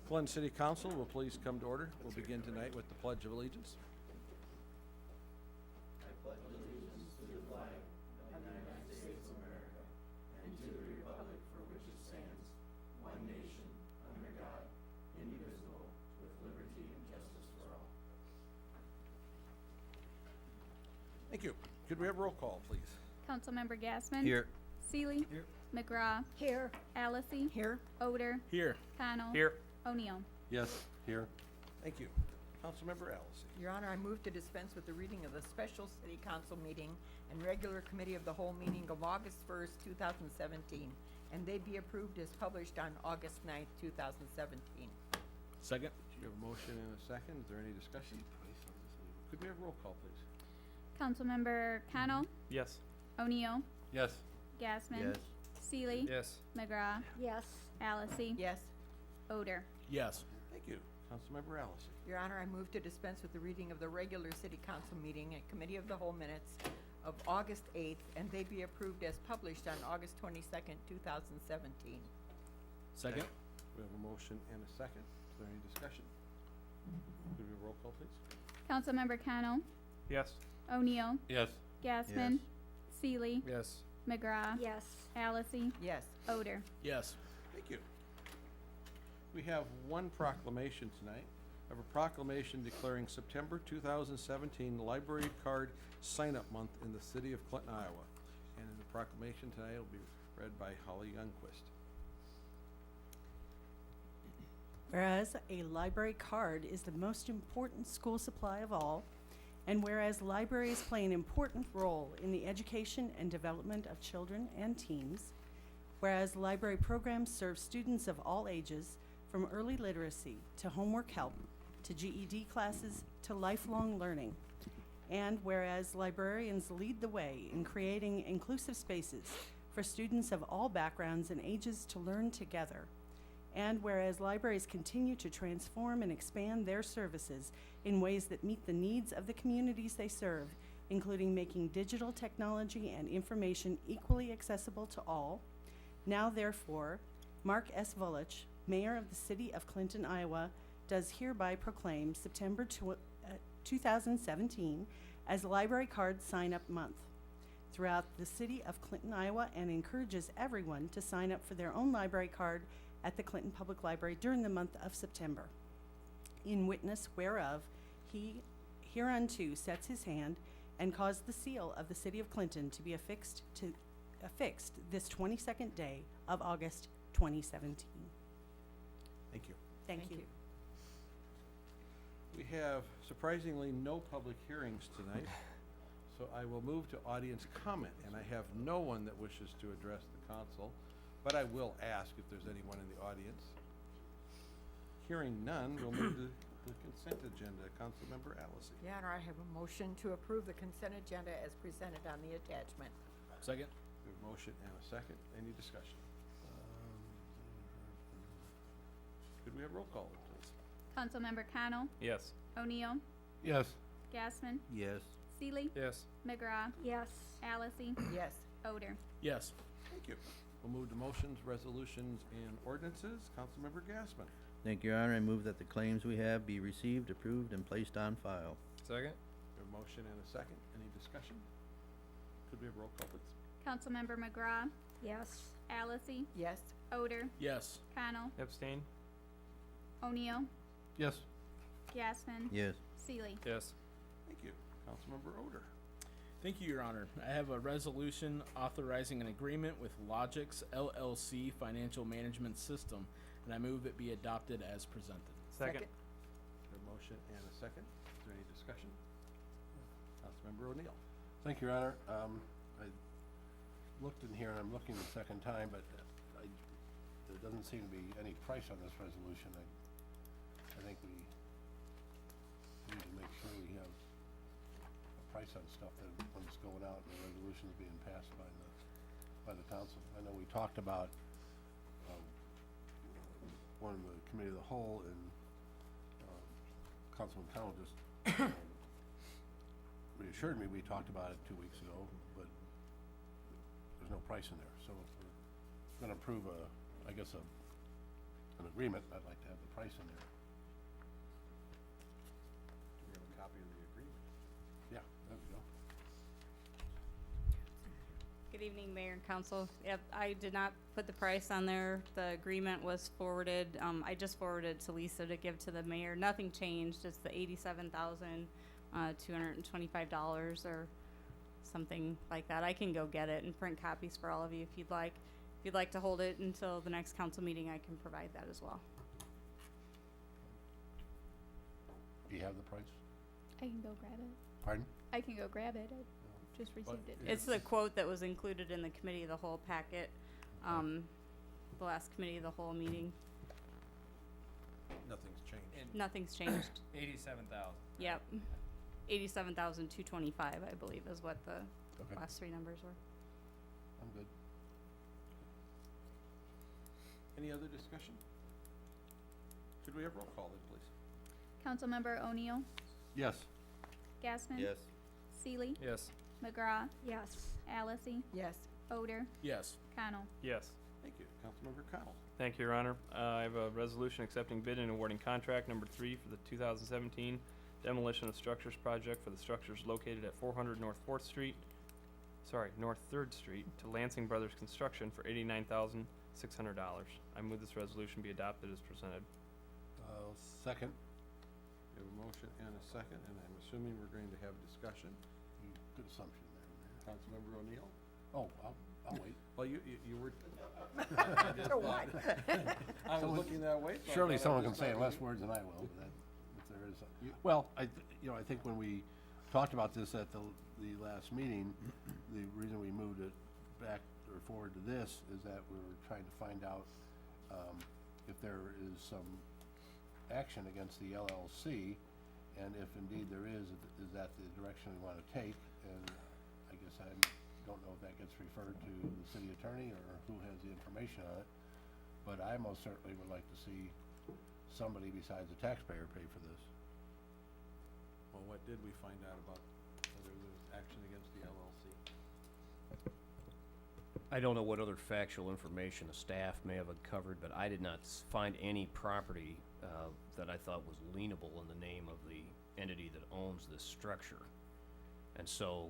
Clinton City Council will please come to order. We'll begin tonight with the Pledge of Allegiance. Thank you. Could we have roll call, please? Councilmember Gassman. Here. Seeley. Here. McGraw. Here. Allison. Here. Oder. Here. Connell. Here. O'Neill. Yes. Here. Thank you. Councilmember Allison. Your Honor, I move to dispense with the reading of the special city council meeting and regular committee of the whole meeting of August 1st, 2017, and they be approved as published on August 9th, 2017. Second. You have a motion and a second. Is there any discussion? Could we have roll call, please? Councilmember Connell. Yes. O'Neill. Yes. Gassman. Seeley. Yes. McGraw. Yes. Allison. Yes. Oder. Yes. Thank you. Councilmember Allison. Your Honor, I move to dispense with the reading of the regular city council meeting and committee of the whole minutes of August 8th, and they be approved as published on August 22nd, 2017. Second. We have a motion and a second. Is there any discussion? Could we have roll call, please? Councilmember Connell. Yes. O'Neill. Yes. Gassman. Seeley. Yes. McGraw. Yes. Allison. Yes. Oder. Yes. Thank you. We have one proclamation tonight. I have a proclamation declaring September 2017 Library Card Sign-Up Month in the city of Clinton, Iowa. And the proclamation tonight will be read by Holly Youngquist. Whereas a library card is the most important school supply of all, and whereas libraries play an important role in the education and development of children and teens, whereas library programs serve students of all ages, from early literacy to homework help, to GED classes, to lifelong learning, and whereas librarians lead the way in creating inclusive spaces for students of all backgrounds and ages to learn together, and whereas libraries continue to transform and expand their services in ways that meet the needs of the communities they serve, including making digital technology and information equally accessible to all, now therefore, Mark S. Vulich, Mayor of the City of Clinton, Iowa, does hereby proclaim September 2017 as Library Card Sign-Up Month throughout the City of Clinton, Iowa, and encourages everyone to sign up for their own library card at the Clinton Public Library during the month of September. In witness whereof, he hereunto sets his hand and caused the seal of the City of Clinton to be affixed this 22nd day of August 2017. Thank you. Thank you. We have surprisingly no public hearings tonight, so I will move to audience comment, and I have no one that wishes to address the council, but I will ask if there's anyone in the audience. Hearing none, we'll move to the consent agenda. Councilmember Allison. Your Honor, I have a motion to approve the consent agenda as presented on the attachment. Second. We have a motion and a second. Any discussion? Could we have roll call, please? Councilmember Connell. Yes. O'Neill. Yes. Gassman. Yes. Seeley. Yes. McGraw. Yes. Allison. Yes. Oder. Yes. Thank you. We'll move to motions, resolutions, and ordinances. Councilmember Gassman. Thank you, Your Honor. I move that the claims we have be received, approved, and placed on file. Second. We have a motion and a second. Any discussion? Could we have roll call, please? Councilmember McGraw. Yes. Allison. Yes. Oder. Yes. Connell. Abstain. O'Neill. Yes. Gassman. Yes. Seeley. Yes. Thank you. Councilmember Oder. Thank you, Your Honor. I have a resolution authorizing an agreement with Logix LLC Financial Management System, and I move it be adopted as presented. Second. We have a motion and a second. Is there any discussion? Councilmember O'Neill. Thank you, Your Honor. I looked in here, and I'm looking the second time, but there doesn't seem to be any price on this resolution. I think we need to make sure we have a price on stuff that when it's going out and the resolution is being passed by the council. I know we talked about one of the committee of the whole, and Councilman Connell just reassured me we talked about it 2 weeks ago, but there's no price in there. So if we're going to approve a an agreement, I'd like to have the price in there. Do we have a copy of the agreement? Yeah, there we go. Good evening, Mayor and Council. Yep, I did not put the price on there. The agreement was forwarded. I just forwarded to Lisa to give to the mayor. Nothing changed. It's the $87,225 or something like that. I can go get it and print copies for all of you if you'd like. If you'd like to hold it until the next council meeting, I can provide that as well. Do you have the price? I can go grab it. Pardon? I can go grab it. I just received it. It's the quote that was included in the committee of the whole packet, the last committee of the whole meeting. Nothing's changed. Nothing's changed. 87,000. Yep. 87,225, I believe, is what the Okay. last three numbers were. I'm good. Any other discussion? Could we have roll call then, please? Councilmember O'Neill, Yes. Gassman. Yes. Seeley, Yes. McGraw. Yes. Allison, Yes. Odor, Yes. Connell. Yes. Thank you. Councilmember Connell. Thank you, Your Honor. I have a resolution accepting bid and awarding contract number 3 for the 2017 demolition of structures project for the structures located at 400 North 4th Street, North 3rd Street to Lansing Brothers Construction for $89,600. I move this resolution be adopted as presented. Second. We have a motion and a second, and I'm assuming we're going to have discussion. Good assumption there. Councilmember O'Neill? Oh, I'll wait. Well, you were. To what? I was Someone- looking that way. so I Surely thought I'd someone can just say it let in less you- words than I will, but that, if there is, well, I think when we talked about this at the last meeting, the reason we moved it back or forward to this is that we were trying to find out, if there is some action against the LLC, and if indeed there is that the direction we wanna take, and I guess I don't know if that gets referred to the city attorney or who has the information on it, but I most certainly would like to see somebody besides the taxpayer pay for this. Well, what did we find out about whether there was action against the LLC? I don't know what other factual information the staff may have uncovered, but I did not find any property that I thought was lienable in the name of the entity that owns this structure. And so,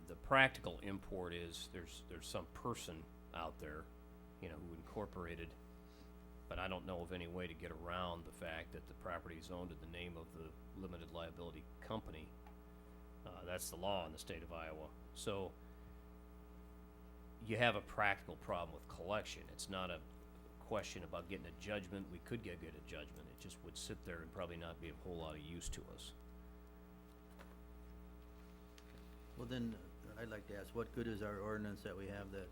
the practical import is there's some person out there, who incorporated, but I don't know of any way to get around the fact that the property is owned in the name of the limited liability company. That's the law in the state of Iowa. So, you have a practical problem with collection. It's not a question about getting a judgment. We could get a judgment. It just would sit there and probably not be a whole lot of use to us. Well, then, I'd like to ask, what good is our ordinance that we have that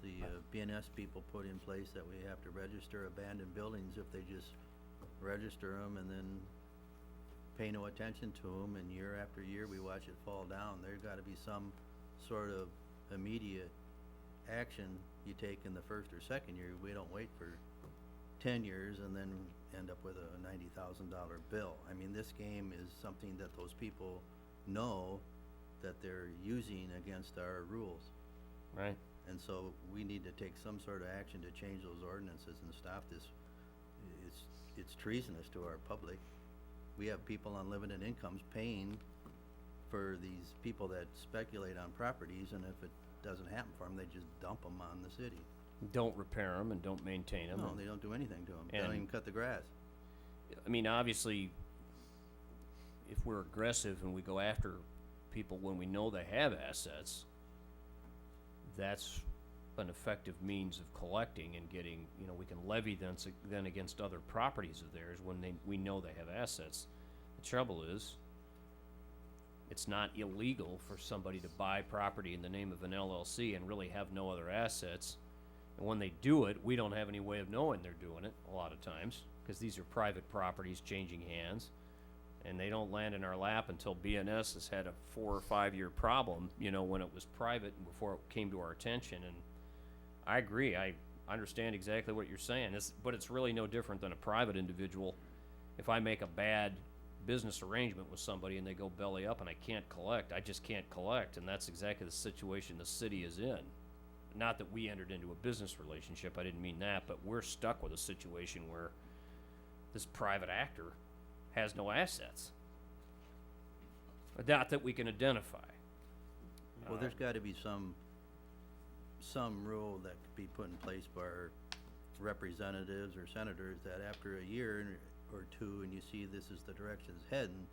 the BNS people put in place that we have to register abandoned buildings if they just register them and then pay no attention to them, and year after year we watch it fall down? There's gotta be some sort of immediate action you take in the first or second year. We don't wait for 10 years and then end up with a $90,000 bill. I mean, this game is something that those people know that they're using against our rules. Right. And so we need to take some sort of action to change those ordinances and stop this. It's treasonous to our public. We have people on limited incomes paying for these people that speculate on properties, and if it doesn't happen for them, they just dump them on the city. Don't repair them and don't maintain them. No, they don't do anything to them. They don't And- even cut the grass. I mean, obviously, if we're aggressive and we go after people when we know they have assets, that's an effective means of collecting and getting, we can levy then against other properties of theirs when we know they have assets. The trouble is, it's not illegal for somebody to buy property in the name of an LLC and really have no other assets. And when they do it, we don't have any way of knowing they're doing it a lot of times, because these are private properties changing hands. And they don't land in our lap until BNS has had a 4 or 5 year problem, when it was private and before it came to our attention. And I agree, I understand exactly what you're saying, but it's really no different than a private individual. If I make a bad business arrangement with somebody and they go belly up and I can't collect, I just can't collect, and that's exactly the situation the city is in. not that we entered into a business relationship, I didn't mean that, but we're stuck with a situation where this private actor has no assets. Not that we can identify. Well, there's gotta be some rule that could be put in place by our representatives or senators that after a year or two and you see this is the direction it's heading,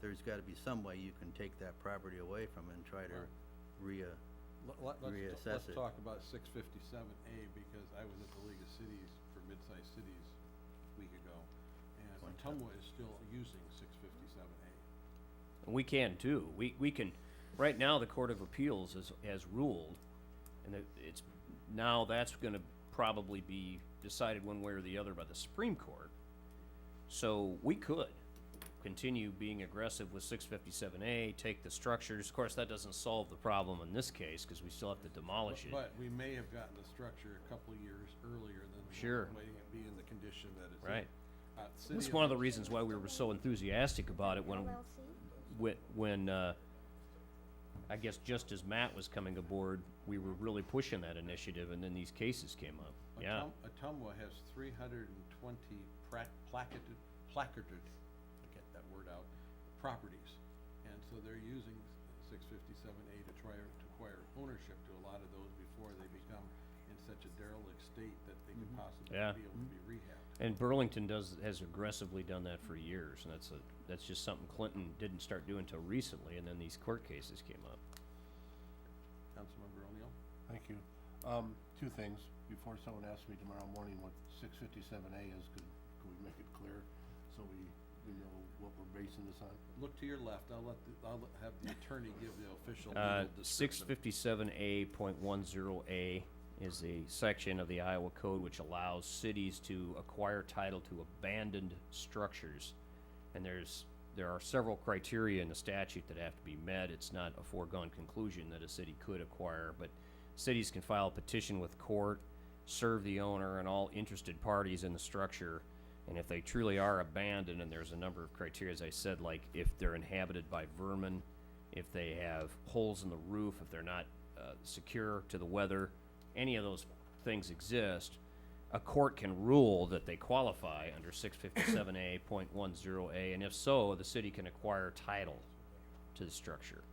there's gotta be some way you can take that property away from it and try to reassess Let's it. talk about 657A, because I was at the League of Cities for mid-sized cities a week ago, and Atumwa is still using 657A. And we can too. We can, right now, the Court of Appeals has ruled, and it's, now that's gonna probably be decided one way or the other by the Supreme Court. So we could continue being aggressive with 657A, take the structures. Of course, that doesn't solve the problem in this case, cause we still have to demolish it. But we may have gotten the structure a couple of years earlier than Sure. waiting it be in the condition that it's in. Right. City That's of- one of the reasons why we were so enthusiastic about it when I guess just as Matt was coming aboard, we were really pushing that initiative, and then these cases came up. Yeah, Atumwa has 320 placarded, to get that word out, properties. And so they're using 657A to try to acquire ownership to a lot of those before they become in such a derelict state that they could possibly Yeah. be able to be rehabbed. and Burlington has aggressively done that for years, and that's just something Clinton didn't start doing until recently, and then these court cases came up. Councilmember O'Neill? Thank you. Two things. Before someone asks me tomorrow morning what 657A is, could we make it clear so we know what we're basing this on? Look to your left. I'll have the attorney give the official legal description. 657A.10A is a section of the Iowa Code which allows cities to acquire title to abandoned structures. And there are several criteria in the statute that have to be met. It's not a foregone conclusion that a city could acquire, but cities can file a petition with court, serve the owner and all interested parties in the structure, and if they truly are abandoned, and there's a number of criteria, as I said, like if they're inhabited by vermin, if they have holes in the roof, if they're not secure to the weather, any of those things exist, a court can rule that they qualify under 657A.10A, and if so, the city can acquire title to the structure.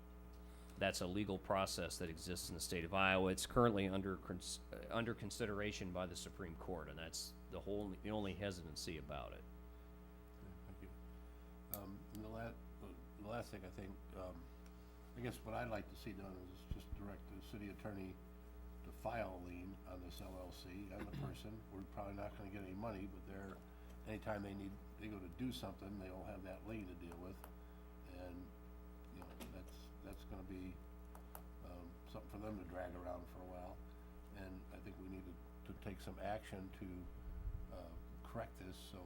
That's a legal process that exists in the state of Iowa. It's currently under consideration by the Supreme Court, and that's the only hesitancy about it. Thank you. And the last thing I think, I guess what I'd like to see done is just direct the city attorney to file a lien on this LLC and the person. We're probably not gonna get any money, but anytime they go to do something, they'll have that lien to deal with. And, you know, that's gonna be, something for them to drag around for a while. And I think we need to take some action to, correct this, so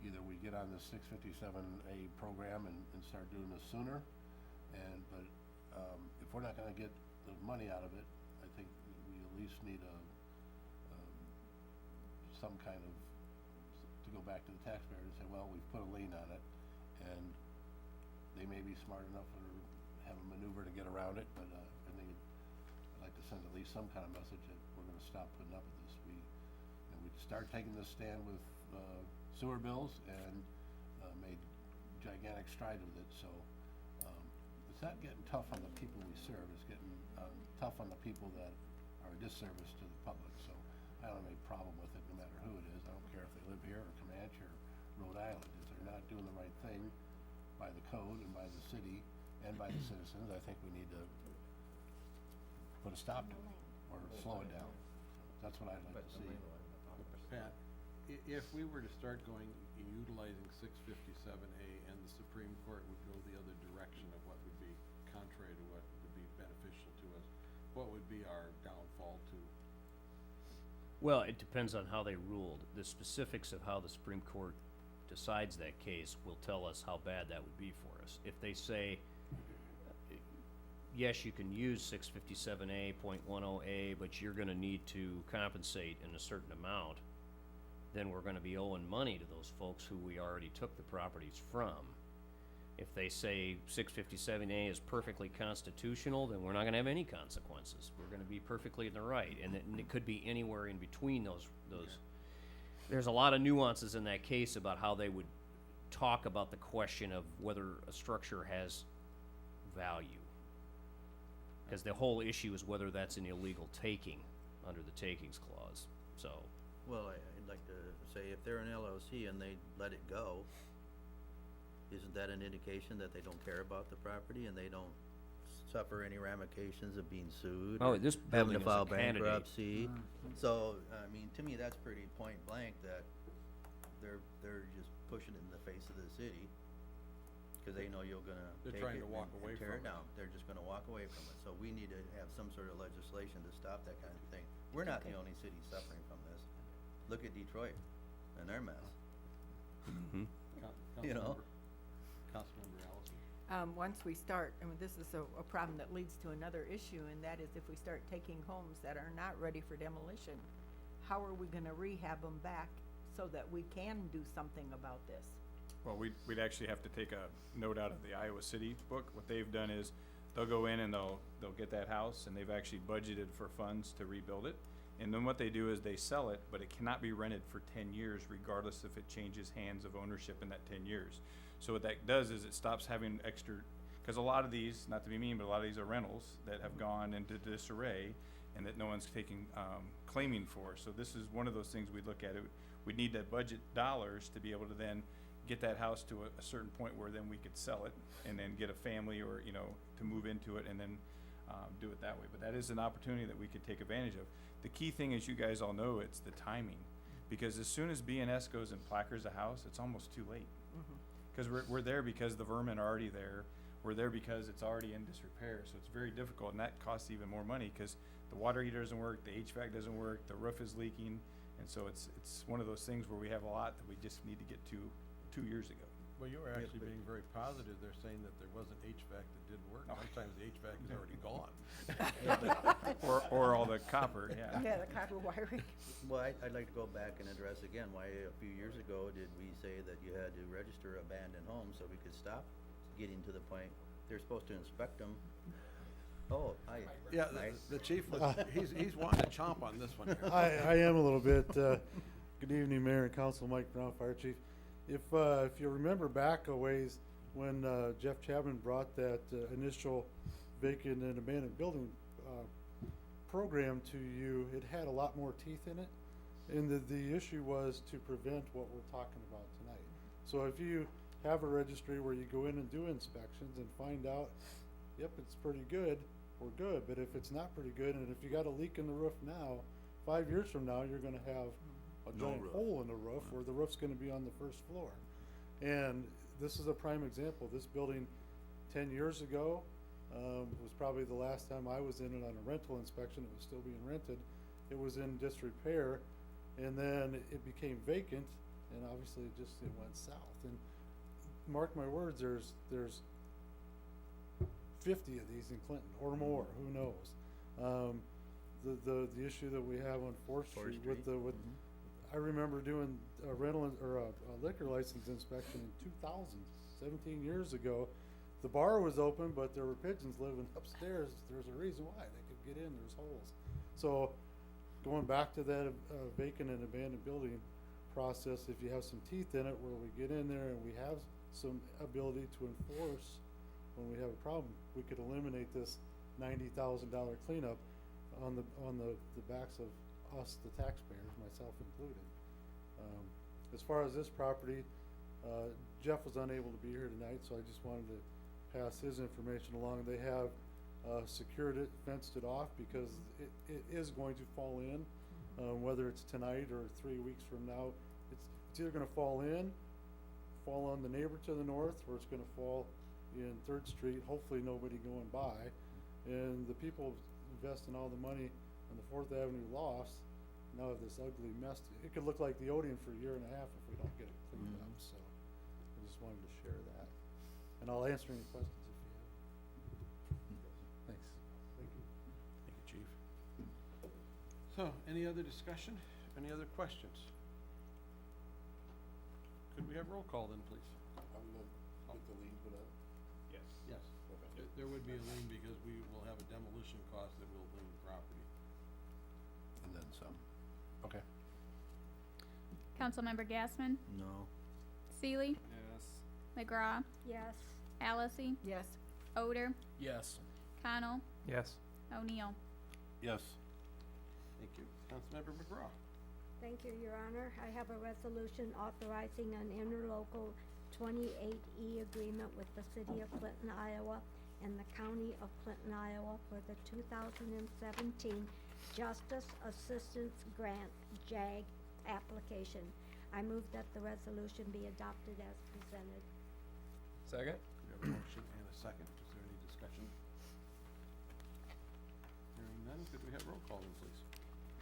either we get on the 657A program and start doing this sooner, but if we're not gonna get the money out of it, I think we at least need some kind of, to go back to the taxpayer and say, well, we've put a lien on it, and they may be smart enough or have a maneuver to get around it, but I think I'd like to send at least some kind of message that we're gonna stop putting up with this. We start taking this stand with sewer bills and made gigantic strides with it, so it's not getting tough on the people we serve, it's getting tough on the people that are a disservice to the public, so I don't have any problem with it no matter who it is. I don't care if they live here or Comanche or Rhode Island. If they're not doing the right thing by the code and by the city and by the citizens, I think we need to put a stop to it or slow it down. That's what I'd like to see. Pat, if we were to start going, utilizing 657A and the Supreme Court would go the other direction of what would be contrary to what would be beneficial to us, what would be our downfall to? Well, it depends on how they ruled. The specifics of how the Supreme Court decides that case will tell us how bad that would be for us. If they say, yes, you can use 657A.10A, but you're gonna need to compensate in a certain amount, then we're gonna be owing money to those folks who we already took the properties from. If they say 657A is perfectly constitutional, then we're not gonna have any consequences. We're gonna be perfectly in the right, and it could be anywhere in between those. There's a lot of nuances in that case about how they would talk about the question of whether a structure has value. Cause the whole issue is whether that's an illegal taking under the takings clause, so. Well, I'd like to say, if they're an LLC and they let it go, isn't that an indication that they don't care about the property and they don't suffer any ramifications of being sued? Oh, or this having building to is a file candidate. bankruptcy? So, I mean, to me, that's pretty point blank that they're just pushing it in the face of the city, cause they know you're gonna They're take trying it to walk and away tear it from it. down. They're just gonna walk away from it, so we need to have some sort of legislation to stop that kind of thing. We're not the only city suffering from this. Look at Detroit and their mess. You know? Councilmember Allison. Once we start, I mean, this is a problem that leads to another issue, and that is if we start taking homes that are not ready for demolition, how are we gonna rehab them back so that we can do something about this? Well, we'd actually have to take a note out of the Iowa City book. What they've done is they'll go in and they'll get that house, and they've actually budgeted for funds to rebuild it. And then what they do is they sell it, but it cannot be rented for 10 years regardless if it changes hands of ownership in that 10 years. So what that does is it stops having extra, because a lot of these, not to be mean, but a lot of these are rentals that have gone into disarray and that no one's claiming for. So this is one of those things we look at. We'd need to budget dollars to be able to then get that house to a certain point where then we could sell it and then get a family or, to move into it and then do it that way. But that is an opportunity that we could take advantage of. The key thing, as you guys all know, it's the timing. Because as soon as BNS goes and placards a house, it's almost too late. Because we're there because the vermin are already there. We're there because it's already in disrepair. So it's very difficult, and that costs even more money because the water heater doesn't work, the HVAC doesn't work, the roof is leaking. And so it's one of those things where we have a lot that we just need to get to 2 years ago. Well, you were actually being very positive. They're saying that there wasn't HVAC that didn't work. Sometimes the HVAC is already gone. Or all the copper, yeah. Yeah, the copper wiring. Well, I'd like to go back and address again, why a few years ago did we say that you had to register abandoned homes so we could stop getting to the point, they're supposed to inspect them. Oh, Yeah, the chief was, he's wanting to chomp on this one here. I am a little bit. Good evening, Mayor and Council. Mike Brown, Fire Chief. If you remember back a ways when Jeff Chapman brought that initial vacant and abandoned building program to you, it had a lot more teeth in it. And the issue was to prevent what we're talking about tonight. So if you have a registry where you go in and do inspections and find out, yep, it's pretty good, we're good. But if it's not pretty good, and if you got a leak in the roof now, 5 years from now, you're gonna have a giant hole in the roof where the roof's gonna be on the first floor. And this is a prime example. This building 10 years ago was probably the last time I was in it on a rental inspection. It was still being rented. It was in disrepair, and then it became vacant, and obviously it went south. And mark my words, there's 50 of these in Clinton or more, who knows. The issue that we have on Fourth Street with I remember doing a rental or a liquor license inspection in 2000, 17 years ago. The bar was open, but there were pigeons living upstairs. There's a reason why they could get in. There's holes. So going back to that vacant and abandoned building process, if you have some teeth in it where we get in there and we have some ability to enforce when we have a problem, we could eliminate this $90,000 cleanup on the backs of us, the taxpayers, myself included. As far as this property, Jeff was unable to be here tonight, so I just wanted to pass his information along. They have secured it, fenced it off, because it is going to fall in, whether it's tonight or 3 weeks from now. It's either gonna fall on the neighbor to the north, or it's gonna fall in 3rd Street, hopefully nobody going by. And the people investing all the money on the 4th Avenue loft now have this ugly mess. It could look like the Odeon for a year and a half if we don't get it cleaned up, so I just wanted to share that. And I'll answer any questions if you have. Thanks. Thank you, Chief. So, any other discussion? Any other questions? Could we have roll call then, please? I'm gonna get the lead put up. so, okay. Councilmember Gasman, No. Seeley, Yes. McGraw, Yes. Allison, Yes. Odor, Yes. Connell, Yes. O'Neill. Yes. Thank you. Councilmember McGraw. Thank you, Your Honor. I have a resolution authorizing an interlocal 28E agreement with the City of Clinton, Iowa, and the County of Clinton, Iowa for the 2017 Justice Assistance Grant, JAG, application. I move that the resolution be adopted as presented. Second? We have a motion and a second. Is there any discussion? Hearing none, could we have roll call then, please?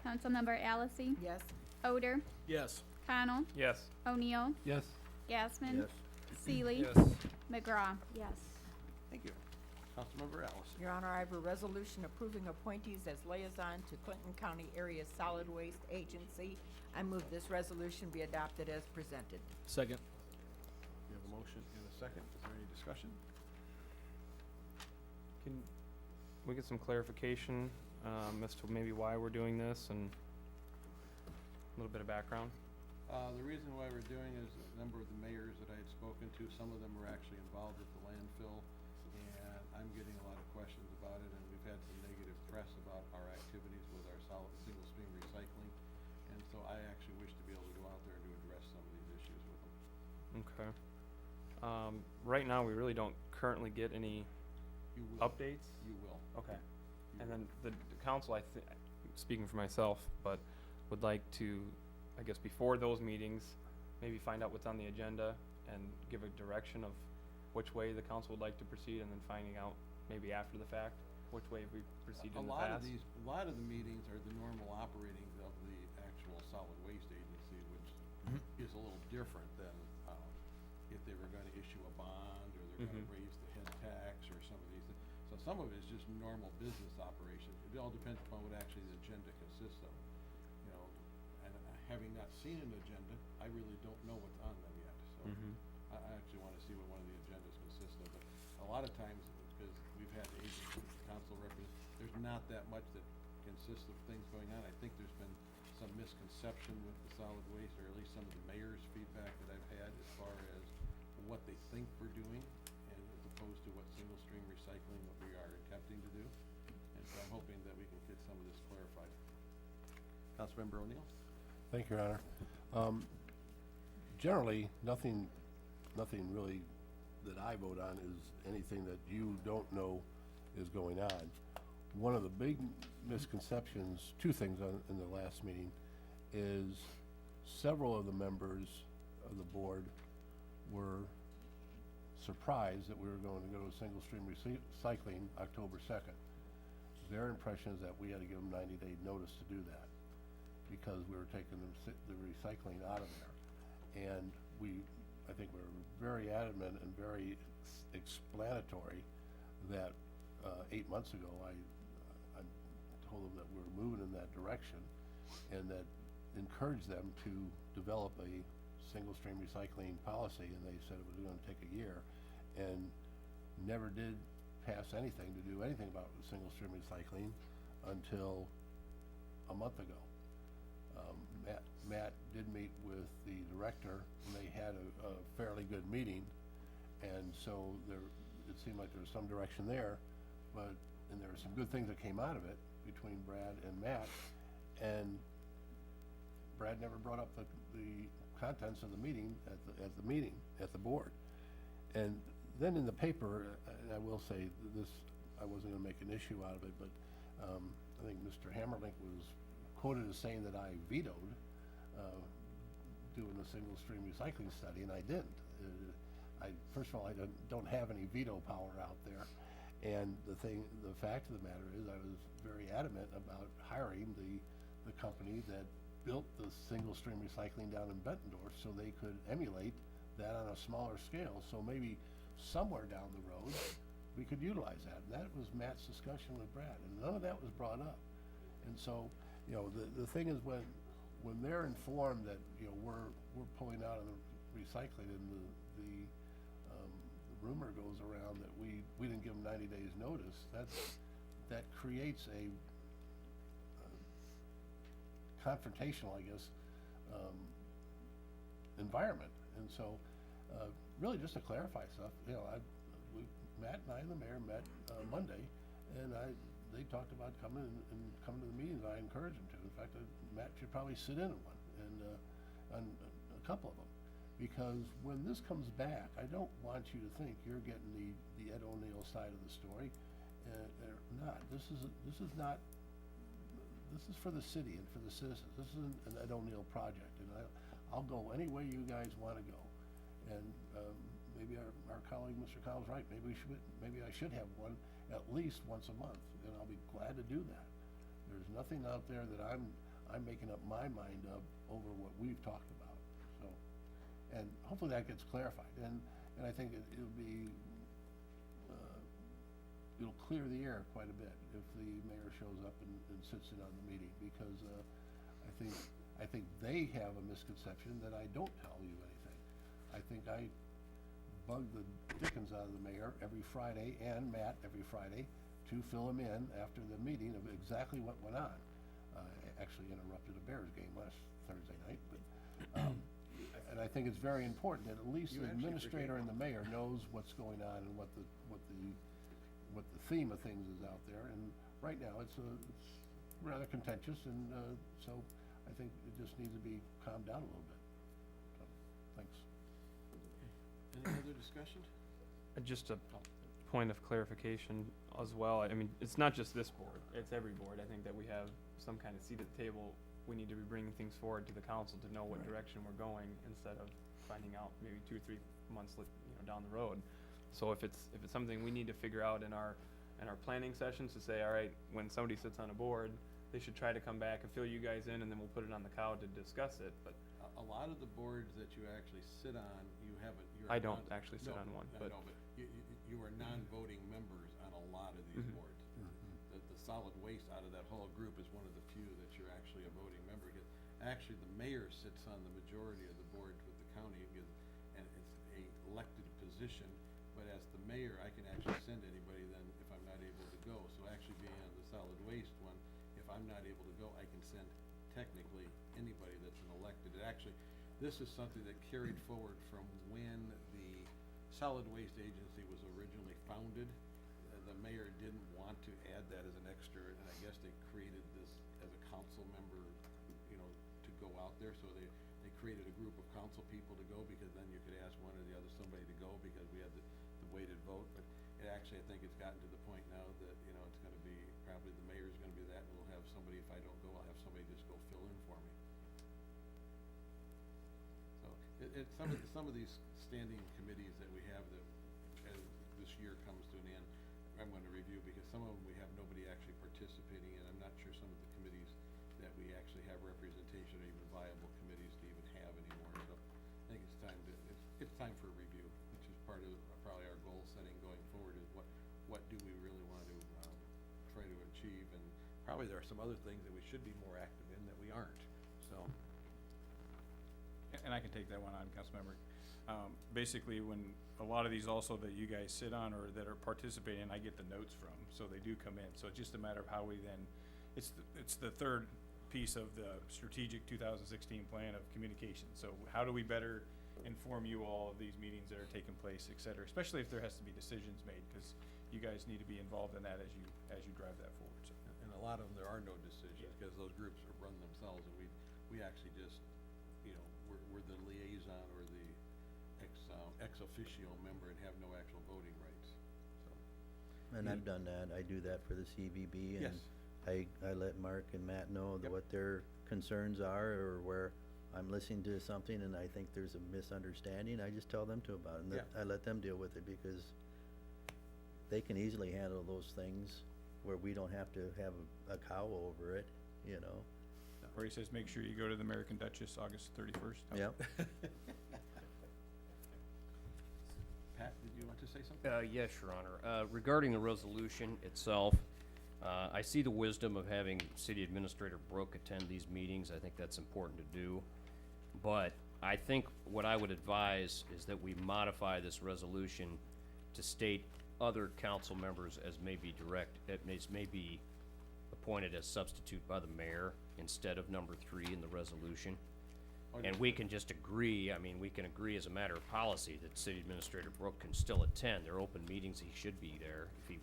Councilmember Allison, Yes. Odor, Yes. Connell, Yes. O'Neill, Yes. Gasman, Yes. Seeley, McGraw. Yes. Thank you. Councilmember Allison. Your Honor, I have a resolution approving appointees as liaison to Clinton County Area Solid Waste Agency. I move this resolution be adopted as presented. Second. We have a motion and a second. Is there any discussion? Can we get some clarification, as to maybe why we're doing this and a little bit of background? The reason why we're doing is a number of the mayors that I had spoken to, some of them were actually involved with the landfill, and I'm getting a lot of questions about it, and we've had some negative press about our activities with our solid, single stream recycling. And so I actually wish to be able to go out there and to address some of these issues with them. Okay. Right now, we really don't currently get any You will. updates. You will. Okay. You And will. then the council, speaking for myself, but would like to, I guess, before those meetings, maybe find out what's on the agenda and give a direction of which way the council would like to proceed, and then finding out maybe after the fact, which way we proceeded in the past. A lot of the meetings are the normal operating of the actual solid waste agency, which is a little different than, if they were gonna issue a bond, or they're gonna raise the head tax, or some of these things. So some of it is just normal business operations. It all depends upon what actually the agenda consists of. You know, and having not seen an agenda, I really don't know what's on them yet, so. I actually wanna see what one of the agendas consists of, but a lot of times, because we've had agency, council representatives, there's not that much that consists of things going on. I think there's been some misconception with the solid waste, or at least some of the mayor's feedback that I've had as far as what they think we're doing, and as opposed to what single stream recycling, what we are attempting to do. And so I'm hoping that we can get some of this clarified. Councilmember O'Neill? Thank you, Your Honor. Generally, nothing really that I vote on is anything that you don't know is going on. One of the big misconceptions, two things in the last meeting, is several of the members of the board were surprised that we were going to go to single stream recycling October 2nd. Their impression is that we had to give them 90-day notice to do that, because we were taking the recycling out of there. And I think we're very adamant and very explanatory that 8 months ago, I told them that we were moving in that direction, and that encouraged them to develop a single stream recycling policy, and they said it was gonna take a year, and never did pass anything to do anything about single stream recycling until a month ago. Matt did meet with the director, and they had a fairly good meeting, and so it seemed like there was some direction there, and there were some good things that came out of it between Brad and Matt, and Brad never brought up the contents of the meeting at the board. And then in the paper, and I will say this, I wasn't gonna make an issue out of it, but I think Mr. Hammerlink was quoted as saying that I vetoed doing the single stream recycling study, and I didn't. First of all, I don't have any veto power out there, and the fact of the matter is, I was very adamant about hiring the company that built the single stream recycling down in Bettendorf, so they could emulate that on a smaller scale, so maybe somewhere down the road, we could utilize that. And that was Matt's discussion with Brad, and none of that was brought up. And so, you know, the thing is, when they're informed that, you know, we're pulling out of the recycling, and the rumor goes around that we didn't give them 90 days notice, that creates a confrontational, I guess, environment. And so, really just to clarify stuff, you know, Matt and I and the mayor met, Monday, and they talked about coming and coming to the meetings. I encouraged them to. In fact, Matt should probably sit in on one, and, on a couple of them. Because when this comes back, I don't want you to think you're getting the Ed O'Neill side of the story. Not. This is not, this is for the city and for the citizens. This isn't an Ed O'Neill project, and I'll go any way you guys wanna go. And, maybe our colleague, Mr. Kyle's right. Maybe I should have one at least once a month, and I'll be glad to do that. There's nothing out there that I'm making up my mind of over what we've talked about, so. And hopefully that gets clarified, and I think it'll be, it'll clear the air quite a bit if the mayor shows up and sits in on the meeting, because, I think they have a misconception that I don't tell you anything. I think I bug the dickens out of the mayor every Friday, and Matt every Friday, to fill him in after the meeting of exactly what went on. Actually interrupted a Bears game last Thursday night, but, and I think it's very important that at least the administrator and the mayor knows what's going on and what the theme of things is out there. And right now, it's rather contentious, and, so I think it just needs to be calmed down a little bit. So, thanks. Any other discussion? Just a point of clarification as well. I mean, it's not just this board, it's every board. I think that we have some kind of seat at the table. We need to be bringing things forward to the council to know what direction we're going, instead of finding out maybe 2 or 3 months, down the road. So if it's something we need to figure out in our planning sessions, to say, all right, when somebody sits on a board, they should try to come back and fill you guys in, and then we'll put it on the cow to discuss it. But A lot of the boards that you actually sit on, you haven't, you're. I don't actually sit on one, but. I know, but you are non-voting members on a lot of these Mhm. boards. The solid waste out of that whole group is one of the few that you're actually a voting member. Because actually, the mayor sits on the majority of the boards with the county, and it's a elected position. But as the mayor, I can actually send anybody then if I'm not able to go. So actually being on the solid waste one, if I'm not able to go, I can send technically anybody that's an elected. It actually, this is something that carried forward from when the solid waste agency was originally founded. The mayor didn't want to add that as an extra, and I guess they created this as a council member, to go out there. So they created a group of council people to go, because then you could ask one or the other somebody to go, because we had the weighted vote. But it actually, I think it's gotten to the point now that, it's gonna be, probably the mayor's gonna be that, and we'll have somebody, if I don't go, I'll have somebody just go fill in for me. So, some of these standing committees that we have that, as this year comes to an end, I'm gonna review, because some of them we have nobody actually participating in. I'm not sure some of the committees that we actually have representation, or even viable committees to even have anymore. So I think it's time for a review, which is part of probably our goal setting going forward, is what do we really want to try to achieve. And probably there are some other things that we should be more active in that we aren't, so. And I can take that one on, Councilmember. Basically, when a lot of these also that you guys sit on or that are participating, I get the notes from, so they do come in. So it's just a matter of how we then, it's the third piece of the strategic 2016 plan of communication. So how do we better inform you all of these meetings that are taking place, et cetera, especially if there has to be decisions made, because you guys need to be involved in that as you drive that forward. So. And a lot of them, there are no decisions, because those groups are run themselves, and we actually just, we're the liaison or the ex officio member, and have no actual voting rights, so. And I've done that. I do that for the CVB, and Yes. I let Mark and Matt know what their concerns are, or where I'm listening to something and I think there's a misunderstanding, I just tell them about it, and I let them deal with it, because they can easily handle those things where we don't have to have a cow over it, Where he says, make sure you go to the American Duchess August 31st. Yep. Pat, did you want to say something? Yes, Your Honor. Regarding the resolution itself, I see the wisdom of having City Administrator Brooke attend these meetings. I think that's important to do. But I think what I would advise is that we modify this resolution to state other council members as may be appointed as substitute by the mayor. instead of number 3 in the resolution. Oh, And we can just agree, I mean, we can agree as a matter of policy that City Administrator Brooke can still attend. They're open meetings, he should be there if he,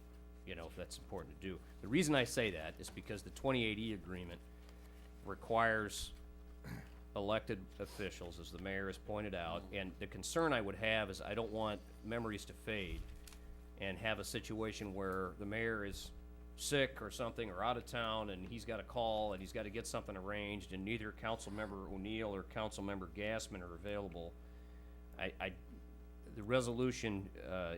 you know, if that's important to do. The reason I say that is because the 28E agreement requires elected officials, as the mayor has pointed out, and the concern I would have is I don't want memories to fade and have a situation where the mayor is sick or something, or out of town, and he's got a call, and he's gotta get something arranged, and neither Councilmember O'Neill or Councilmember Gassman are available. The resolution,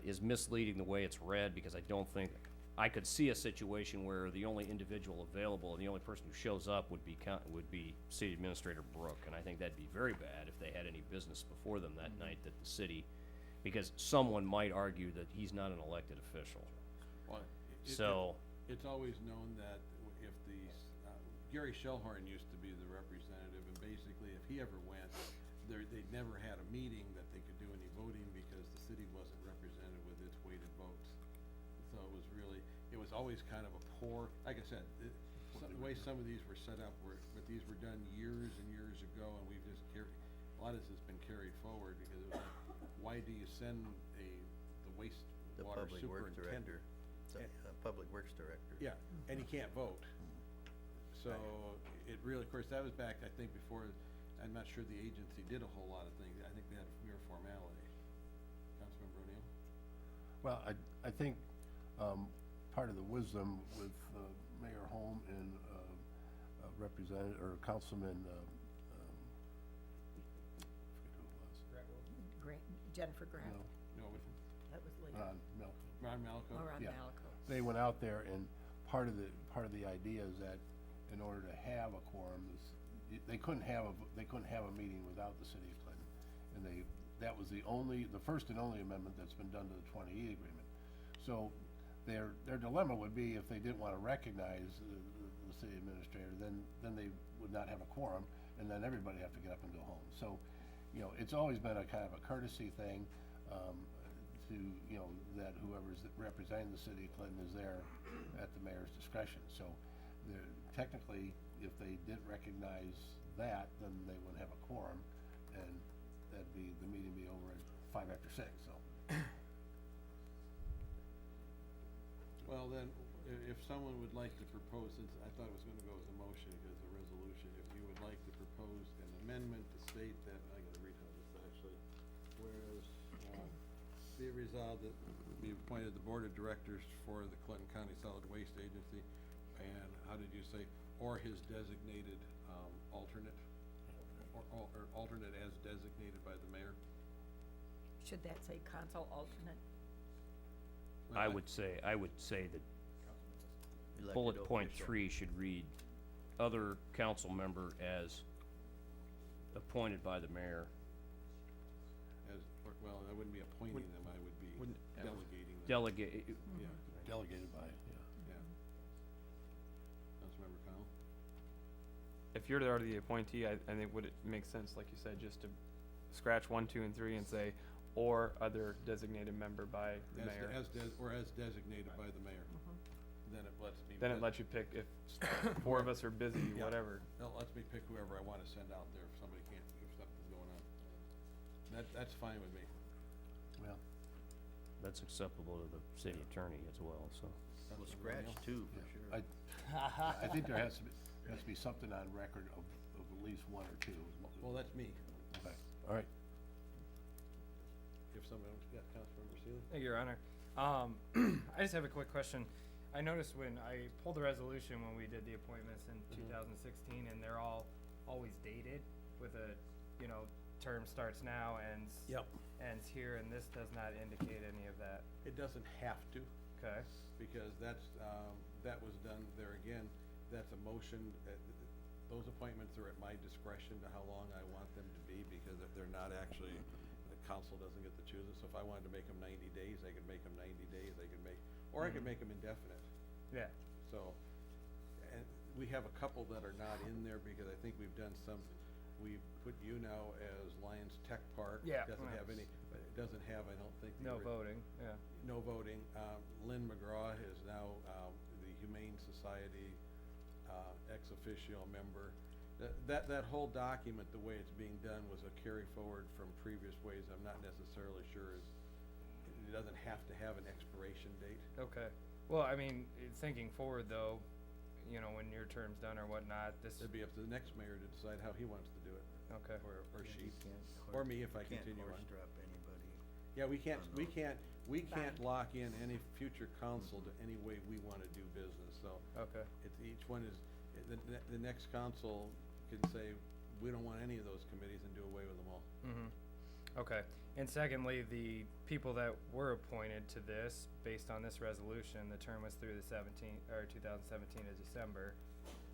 is misleading the way it's read, because I don't think, I could see a situation where the only individual available and the only person who shows up would be City Administrator Brooke, and I think that'd be very bad if they had any business before them that night that the city, because someone might argue that he's not an elected official. Well, So, it's always known that if Gary Shellhorn used to be the representative, and basically if he ever went, they never had a meeting that they could do any voting because the city wasn't represented with its weighted votes. So it was always kind of a poor, like I said, the way some of these were set up but these were done years and years ago, and we've just a lot of this has been carried forward because it was like, why do you send the The wastewater Public Works superintendent? Director, Public Works Director. Yeah, and he can't vote. So it really, of course, that was back, I think, before, I'm not sure the agency did a whole lot of things. I think they had a mere formality. Councilmember O'Neill? Well, I think, part of the wisdom with, Mayor Holm and, Representative, or Councilman, forget who it was. Jennifer Grant. No, with That was later. Ron Malco? Or on yeah. Malaco. They went out there, and part of the idea is that in order to have a quorum, they couldn't have a meeting without the city of Clinton. And that was the first and only amendment that's been done to the 20E agreement. So their dilemma would be if they didn't wanna recognize the city administrator, then they would not have a quorum, and then everybody have to get up and go home. So, you know, it's always been a kind of a courtesy thing, to, you know, that whoever's representing the city of Clinton is there at the mayor's discretion. So technically, if they didn't recognize that, then they wouldn't have a quorum, and the meeting be over at 6:05, so. Well, then, if someone would like to propose, since I thought it was gonna go as a motion as a resolution, if you would like to propose an amendment to state that, I gotta read how this actually, whereas, be it resolved that we appointed the board of directors for the Clinton County Solid Waste Agency, and how did you say, or his designated, alternate? Or alternate as designated by the mayor? Should that say council alternate? I would say that Elected bullet point official. 3 should read, other council member as appointed by the mayor. Well, I wouldn't be appointing them, I would be wouldn't- delegating them. Delegate, Yeah, Delegated by, yeah. Councilmember Connell? If you're already the appointee, I think would it make sense, like you said, just to scratch 1, 2, and 3 and say, or other designated member by the mayor. Or as designated by the mayor. Then it lets me. Then it lets you pick if 4 of us are busy, Yeah. whatever. It lets me pick whoever I wanna send out there if somebody can't, if something's going on. That's fine with me. well, that's acceptable to the city attorney as well, so. Well, Councilmember scratch O'Neill? too, for yeah, sure. I think there has to be something on record of at least one or two. Well, that's me. Okay, all right. If somebody, yeah, Councilmember Seeley? Thank you, Your Honor. I just have a quick question. I noticed when I pulled the resolution when we did the appointments in 2016, and they're all always dated with a, you know, term starts now, ends here, and this does not indicate any of that. It doesn't have to, Okay. because that was done there again, that's a motion, those appointments are at my discretion to how long I want them to be, because if they're not actually, the council doesn't get to choose it, so if I wanted to make them 90 days, I could make them 90 days, I could make them indefinite. Yeah. So, and we have a couple that are not in there, because I think we've done some, we put you now as Lions Tech Park. Yeah. Doesn't have any, but it doesn't have, I don't think. the No ori- voting, yeah. No voting. Lynn McGraw is now, the Humane Society, ex officio member. That whole document, the way it's being done, was a carry forward from previous ways. I'm not necessarily sure it doesn't have to have an expiration date. Okay. Well, I mean, thinking forward though, you know, when your term's done or whatnot, this, It'd be up to the next mayor to decide how he wants to do it, okay. or Yeah, she, you can't or hor- me if I can't continue on. horse trap anybody. Yeah, we can't Fine. lock in any future council to any way we wanna do business, so Okay. it's, each one is, the next council can say, we don't want any of those committees and do away with them all. Mm-hmm. Okay. And secondly, the people that were appointed to this, based on this resolution, the term was through the 2017 of December.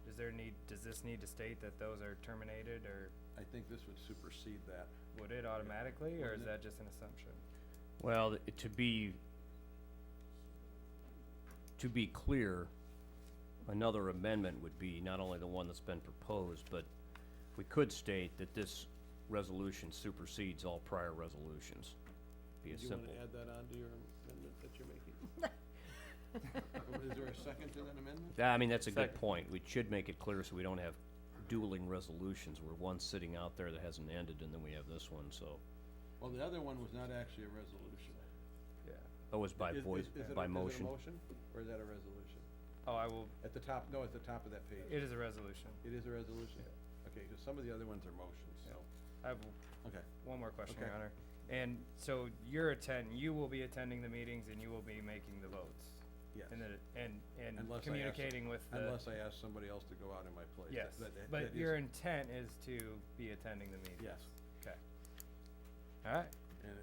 Does this need to state that those are terminated, or I think this would supersede that. would it automatically, or is Wouldn't it? that just an assumption? Well, to be clear, another amendment would be not only the one that's been proposed, but we could state that this resolution supersedes all prior resolutions. Be a Do you simple. wanna add that on to your amendment that you're making? Is there a second to that amendment? Yeah, I mean, that's a good Second. point. We should make it clear so we don't have dueling resolutions where one's sitting out there that hasn't ended and then we have this one, so. Well, the other one was not actually a resolution. Yeah. That was by voice, by motion. Is it a motion, or is that a resolution? Oh, I will, At the top, no, at the top of that page. it is a resolution. It is a resolution? Okay, cause some of the other ones are motions, so, I have okay. one more question, Your Okay. Honor. And so you will be attending the meetings and you will be making the votes? Yes. And Unless I ask- communicating with the. Unless I ask somebody else to go out in my place. Yes, That but is- your intent is to be attending the meetings? Yes, Okay. Alright, and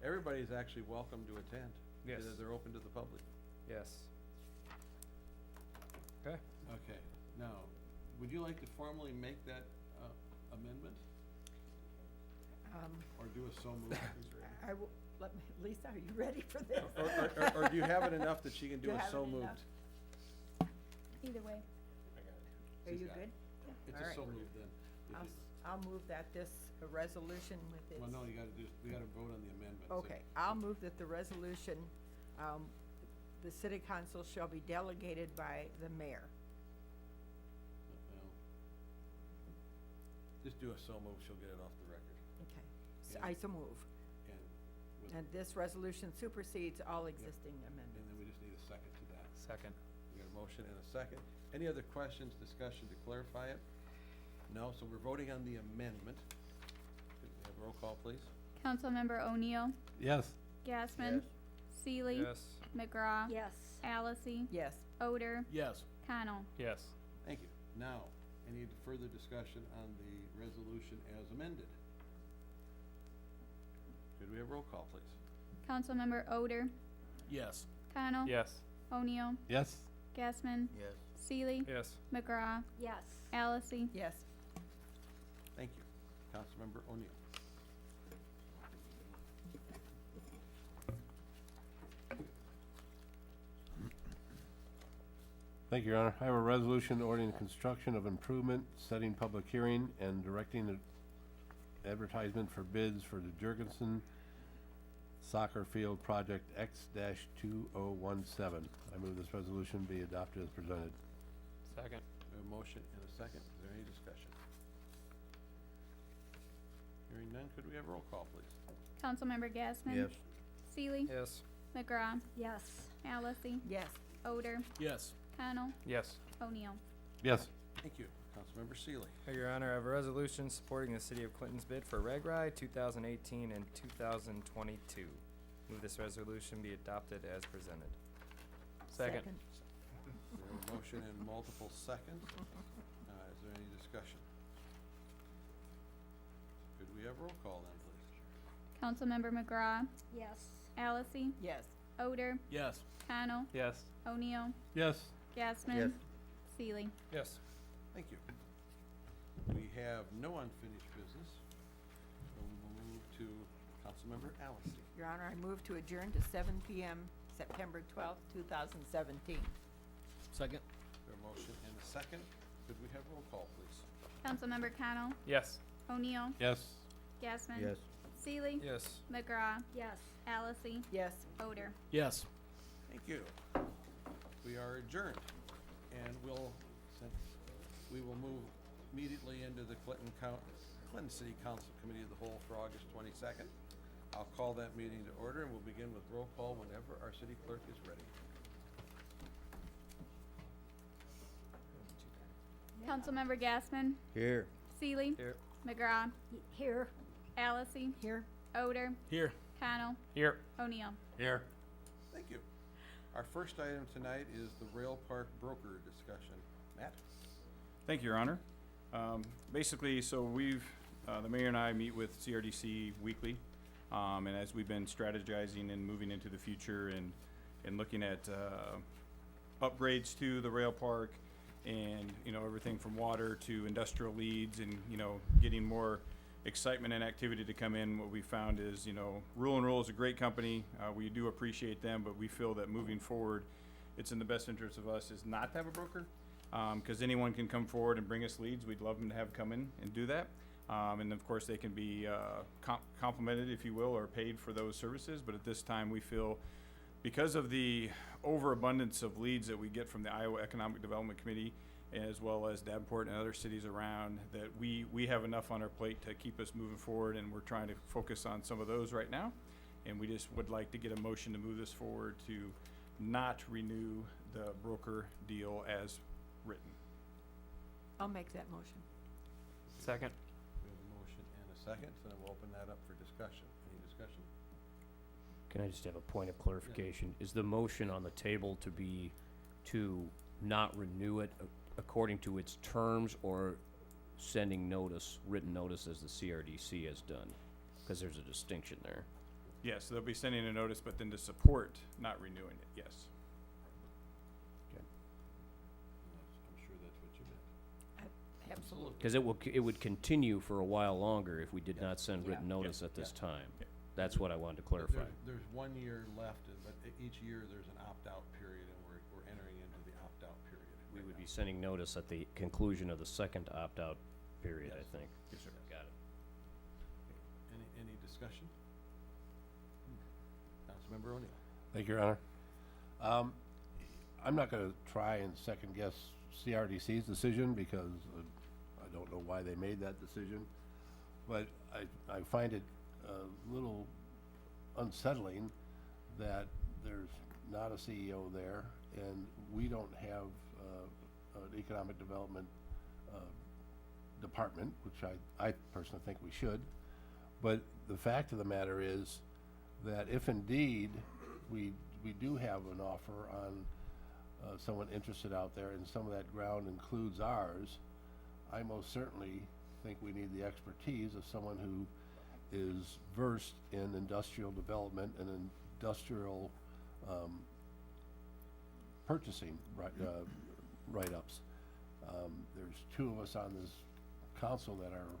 everybody's actually welcome to attend. Yes. Because they're open to the public. yes. Okay, Okay, now, would you like to formally make that, amendment, or do a so moved? I will, Lisa, are you ready for this? Or do you have it enough that she can do You a have so it moved? enough? Either way. Are She's you got good? it. It's All a right. so moved then. If I'll, it- I'll move that this resolution with its. Well, no, we gotta vote on the amendment. so- Okay, I'll move that the resolution, the city council shall be delegated by the mayor. Well, just do a so move, she'll get it off the record. Okay, so Yeah. I so move. And with, And this resolution supersedes all existing and amendments. then we just need a second to that. second. We got a motion and a second. Any other questions, discussion to clarify it? No, so we're voting on the amendment. Could we have a roll call, please? Councilmember O'Neill, Yes. Gassman, Seeley, Yes. McGraw, Yes. Allison, Yes, Odor, Yes. Connell. Yes. Thank you. Now, any further discussion on the resolution as amended? Could we have roll call, please? Councilmember Odor, Yes. Connell. Yes. O'Neill, Yes. Gassman, Yes. Seeley, Yes. McGraw, Yes. Allison. yes. Thank you. Councilmember O'Neill. Thank you, Your Honor. I have a resolution ordering construction of improvement, setting public hearing, and directing the advertisement for bids for the Jurgensen Soccer Field Project X-2017. I move this resolution be adopted as presented. Second. We have a motion and a second. Is there any discussion? Hearing none, could we have roll call, please? Councilmember Gassman. Yes. Seeley, Yes. McGraw, Yes. Allison, Yes, Odor, Yes. Connell, Yes. O'Neill. Yes. Thank you. Councilmember Seeley. Your Honor, I have a resolution supporting the City of Clinton's bid for Reg Ride 2018 and 2022. Move this resolution be adopted as presented. Second. We have a motion and multiple seconds. Is there any discussion? Could we have roll call then, please? Councilmember McGraw, Yes. Allison, yes. Odor, Yes. Connell, Yes. O'Neill, Yes. Gassman, Yes. Seeley. Yes. Thank you. We have no unfinished business, so we will move to Councilmember Allison. Your Honor, I move to adjourn to 7 PM, September 12th, 2017. Second. We have a motion and a second. Could we have roll call, please? Councilmember Connell, Yes. O'Neill, Yes. Gassman, Yes. Seeley, Yes. McGraw, Yes. Allison, Yes. Odor. Yes. Thank you. We are adjourned, and we'll, since we will move immediately into the Clinton City Council Committee of the Whole for August 22nd. I'll call that meeting to order, and we'll begin with roll call whenever our city clerk is ready. Councilmember Gasman, Here. Seeley, Here. McGraw, Here. Allison, Here. Odor, Here. Connell, Here. O'Neill. Here. Thank you. Our first item tonight is the Rail Park broker discussion. Matt? Thank you, Your Honor. Basically, so the mayor and I meet with CRDC weekly. And as we've been strategizing and moving into the future and looking at, upgrades to the rail park and, everything from water to industrial leads and, getting more excitement and activity to come in, what we found is, Rule and Roll is a great company. We do appreciate them, but we feel that moving forward, it's in the best interest of us is not to have a broker. Cause anyone can come forward and bring us leads. We'd love them to have come in and do that. And of course, they can be, complimented, if you will, or paid for those services. But at this time, we feel because of the overabundance of leads that we get from the Iowa Economic Development Committee, as well as Davenport and other cities around, that we have enough on our plate to keep us moving forward, and we're trying to focus on some of those right now. And we just would like to get a motion to move this forward to not renew the broker deal as written. I'll make that motion. Second. We have a motion and a second, so then we'll open that up for discussion. Any discussion? Can I just have a point of clarification? Is the motion on the table to not renew it according to its terms, or sending notice, written notice, as the CRDC has done? Because there's a distinction there. Yes, they'll be sending a notice, but then to support not renewing it, yes. I'm sure that's what you meant. Absolutely. Because it would continue for a while longer if we did not send written Yeah. notice at this time. Yeah. That's what I wanted to clarify. There's 1 year left, but each year there's an opt-out period, and we're entering into the opt-out period. We right would now. be sending notice at the conclusion of the second opt-out period, I Yes. think. Yes, sir. Got it. Any discussion? Councilmember O'Neill. Thank you, Your Honor. I'm not gonna try and second guess CRDC's decision because I don't know why they made that decision. But I find it a little unsettling that there's not a CEO there and we don't have an economic development department, which I personally think we should. But the fact of the matter is that if indeed we do have an offer on someone interested out there, and some of that ground includes ours, I most certainly think we need the expertise of someone who is versed in industrial development and industrial purchasing write-ups. There's two of us on this council that are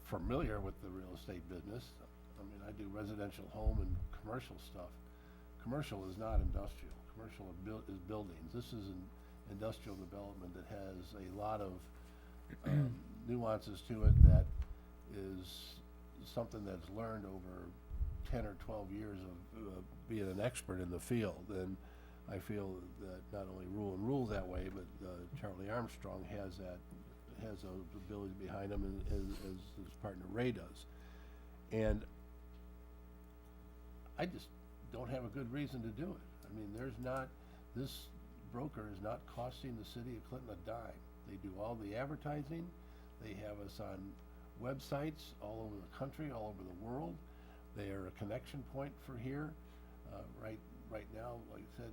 familiar with the real estate business. I mean, I do residential home and commercial stuff. Commercial is not industrial. Commercial is buildings. This is an industrial development that has a lot of nuances to it that is something that's learned over 10 or 12 years of being an expert in the field. And I feel that not only Rule and Rule that way, but Charlie Armstrong has those abilities behind him, and as his partner Ray does. And I just don't have a good reason to do it. I mean, this broker is not costing the city of Clinton a dime. They do all the advertising. They have us on websites all over the country, all over the world. They are a connection point for here. Right now, like I said,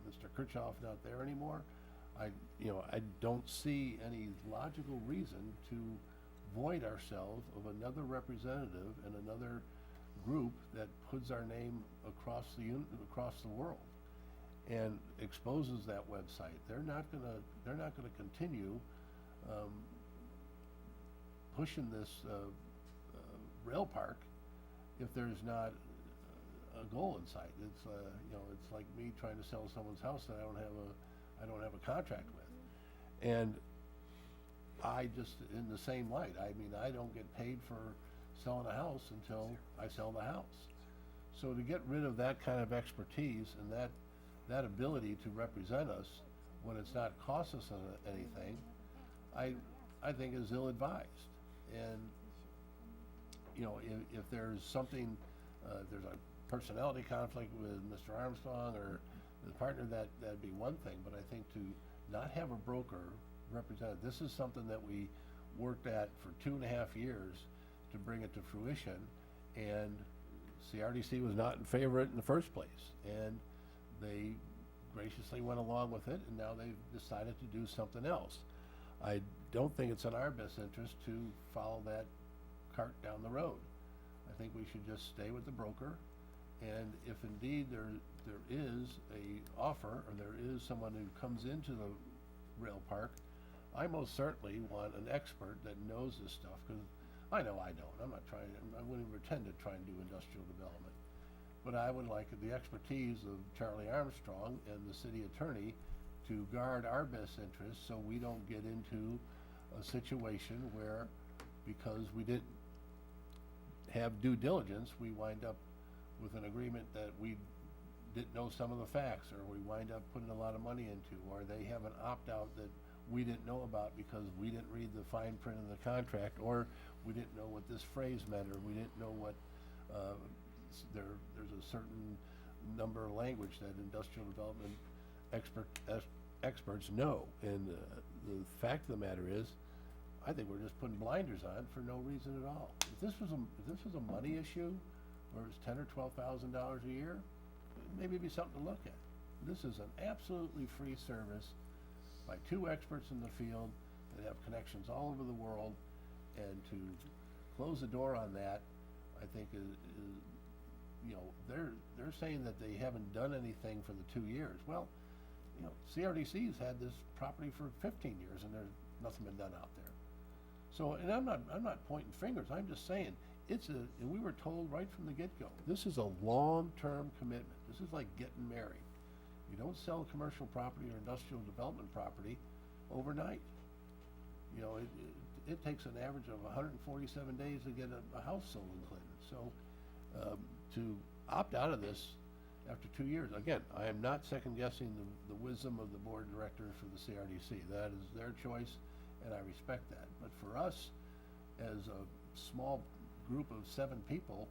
Mr. Kirchhoff not there anymore. I don't see any logical reason to void ourselves of another representative and another group that puts our name across the world and exposes that website. They're not gonna continue pushing this rail park if there's not a goal in sight. It's like me trying to sell someone's house that I don't have a contract with. And I just, in the same light, I mean, I don't get paid for selling a house until I sell the house. So to get rid of that kind of expertise and that ability to represent us, when it's not cost us anything, I think is ill-advised. And, you know, if there's something, there's a personality conflict with Mr. Armstrong or the partner, that'd be one thing, but I think to not have a broker represented, this is something that we worked at for 2.5 years to bring it to fruition, and CRDC was not in favor of it in the first place, and they graciously went along with it, and now they've decided to do something else. I don't think it's in our best interest to follow that cart down the road. I think we should just stay with the broker, and if indeed there is a offer, or there is someone who comes into the rail park, I most certainly want an expert that knows this stuff, because I know I don't. I wouldn't pretend to try and do industrial development. But I would like the expertise of Charlie Armstrong and the city attorney to guard our best interests, so we don't get into a situation where, because we didn't have due diligence, we wind up with an agreement that we didn't know some of the facts, or we wind up putting a lot of money into, or they have an opt-out that we didn't know about because we didn't read the fine print of the contract, or we didn't know what this phrase meant, or we didn't know what, there's a certain number of language that industrial development experts know. And the fact of the matter is, I think we're just putting blinders on for no reason at all. If this was a money issue, where it's $10,000 or $12,000 a year, maybe it'd be something to look at. This is an absolutely free service by two experts in the field that have connections all over the world, and to close the door on that, I think is you know, they're saying that they haven't done anything for the 2 years. Well, you know, CRDC's had this property for 15 years, and there's nothing been done out there. So, and I'm not pointing fingers, I'm just saying, and we were told right from the get-go, this is a long-term commitment. This is like getting married. You don't sell commercial property or industrial development property overnight. You know, it takes an average of 147 days to get a house sold in Clinton. So, to opt out of this after 2 years, again, I am not second-guessing the wisdom of the board of directors for the CRDC. That is their choice, and I respect that. But for us, as a small group of 7 people,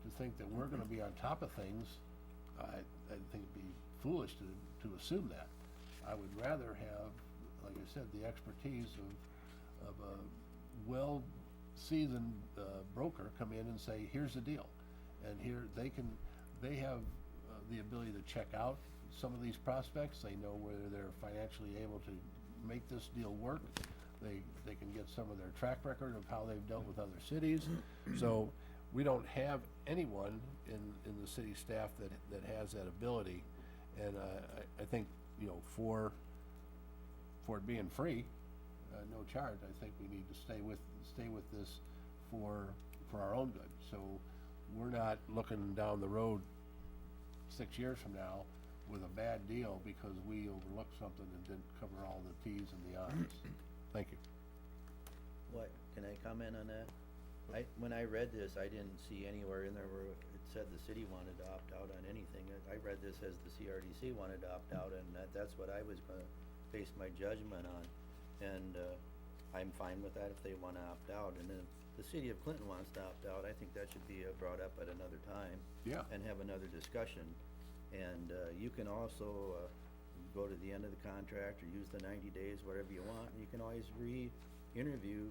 to think that we're gonna be on top of things, I think it'd be foolish to assume that. I would rather have, like I said, the expertise of a well-seasoned broker come in and say, here's the deal. And here, they have the ability to check out some of these prospects. They know whether they're financially able to make this deal work. They can get some of their track record of how they've dealt with other cities. So we don't have anyone in the city staff that has that ability. And I think, you know, for it being free, no charge, I think we need to stay with this for our own good. So we're not looking down the road 6 years from now with a bad deal because we overlooked something and didn't cover all the T's and the I's. Thank you. What, can I comment on that? When I read this, I didn't see anywhere in there where it said the city wanted to opt out on anything. I read this as the CRDC wanted to opt out, and that's what I was gonna base my judgment on. And, I'm fine with that if they wanna opt out, and then if the city of Clinton wants to opt out, I think that should be brought up at another time. Yeah. And have another discussion. And, you can also, go to the end of the contract or use the 90 days, whatever you want, and you can always re-interview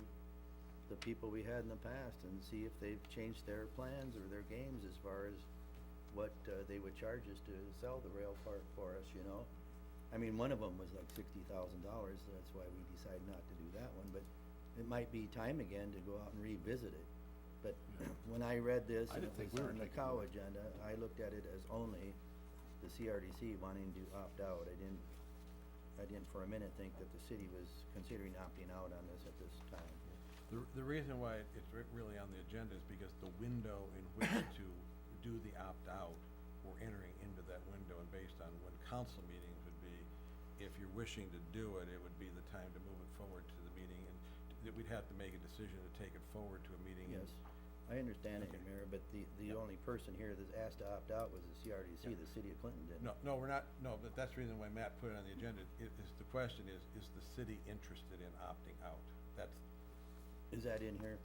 the people we had in the past and see if they've changed their plans or their games as far as what, they would charge us to sell the rail park for us, you know? I mean, one of them was like $60,000, so that's why we decided not to do that one, but it might be time again to go out and revisit it. But when I read this I and didn't it think was we were on the taking cow it. agenda, I looked at it as only the CRDC wanting to opt out. I didn't for a minute think that the city was considering opting out on this at this time. The reason why it's really on the agenda is because the window in which to do the opt-out, we're entering into that window, and based on when council meetings would be, if you're wishing to do it, it would be the time to move it forward to the meeting, and that we'd have to make a decision to take it forward to a meeting. Yes. I understand it, Mayor, but the only person here that's asked to opt out was the CRDC, the city of Clinton didn't. No, we're not, no, but that's the reason why Matt put it on the agenda. The question is the city interested in opting out? That's, Is that in here?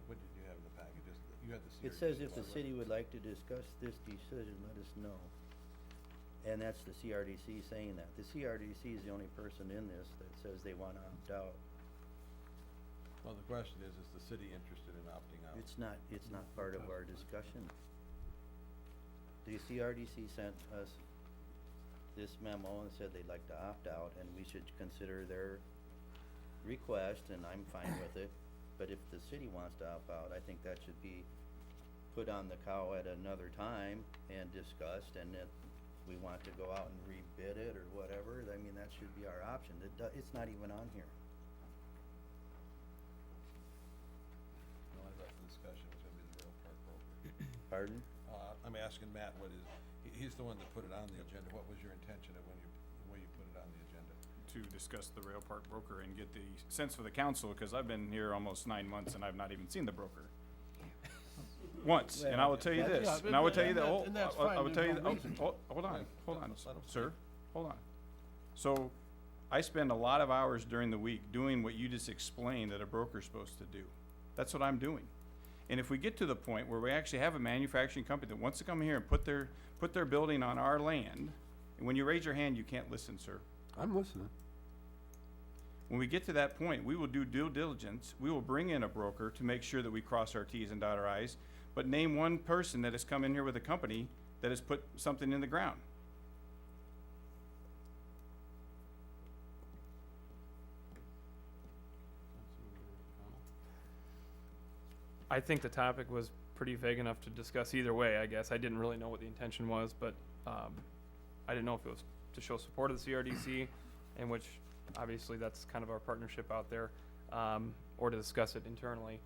what did you have in the package? Just, you had the CRDC. It says if the one, city would like to discuss this decision, let us know. And that's the CRDC saying that. The CRDC is the only person in this that says they wanna opt out. Well, the question is the city interested in opting out? It's not part of our discussion. The CRDC sent us this memo and said they'd like to opt out, and we should consider their request, and I'm fine with it. But if the city wants to opt out, I think that should be put on the cow at another time and discussed, and if we want to go out and rebid it or whatever, I mean, that should be our option. It's not even on here. No, I left the discussion, it's gonna be the rail park broker. Pardon? I'm asking Matt what is, he's the one that put it on the agenda. What was your intention of when you put it on the agenda? To discuss the rail park broker and get the sense for the council, cause I've been here almost 9 months and I've not even seen the broker. Once, and I will tell you this, Yeah, and I will tell you that, and that's I fine, will tell you, there's no reason. hold on, Let him sir, hold on. So, I spend a lot of hours during the week doing what you just explained that a broker's supposed to do. That's what I'm doing. And if we get to the point where we actually have a manufacturing company that wants to come here and put their building on our land, and when you raise your hand, you can't listen, sir. I'm listening. When we get to that point, we will do due diligence. We will bring in a broker to make sure that we cross our Ts and dot our Is. But name one person that has come in here with a company that has put something in the ground. I think the topic was pretty vague enough to discuss either way, I guess. I didn't really know what the intention was, but, I didn't know if it was to show support of the CRDC, in which obviously that's kind of our partnership out there, or to discuss it internally.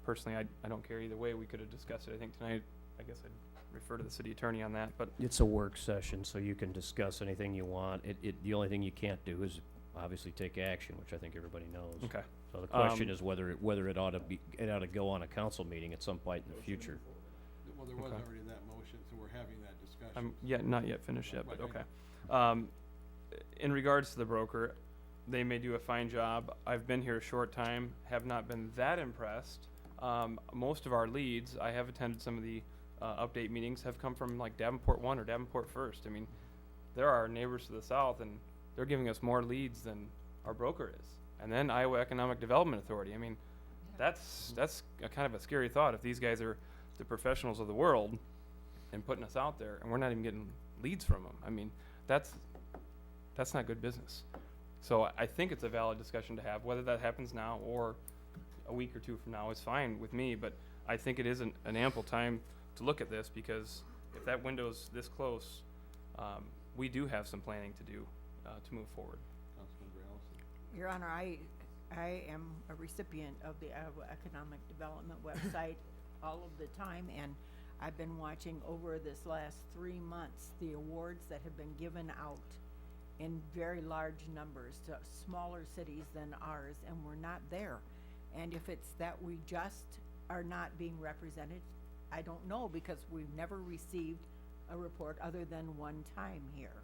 Personally, I don't care either way. We could have discussed it. I think tonight, I guess I'd refer to the city attorney on that, but It's a work session, so you can discuss anything you want. The only thing you can't do is obviously take action, which I think everybody knows. okay. So the question is whether it ought to go on a council meeting at some point in the future. Well, there was Okay. already that motion, so we're having that discussion. I'm not yet finished yet, but Right, okay. I In regards to the broker, they may do a fine job. I've been here a short time, have not been that impressed. Most of our leads, I have attended some of the update meetings, have come from like Davenport 1 or Davenport First. I mean, there are neighbors to the south, and they're giving us more leads than our broker is. And then Iowa Economic Development Authority. I mean, that's a kind of a scary thought if these guys are the professionals of the world and putting us out there, and we're not even getting leads from them. I mean, that's not good business. So I think it's a valid discussion to have. Whether that happens now or a week or two from now is fine with me, but I think it is an ample time to look at this, because if that window's this close, we do have some planning to do to move forward. Councilmember Allison? Your Honor, I am a recipient of the Iowa Economic Development website all of the time, and I've been watching over this last 3 months the awards that have been given out in very large numbers to smaller cities than ours, and we're not there. And if it's that we just are not being represented, I don't know, because we've never received a report other than one time here.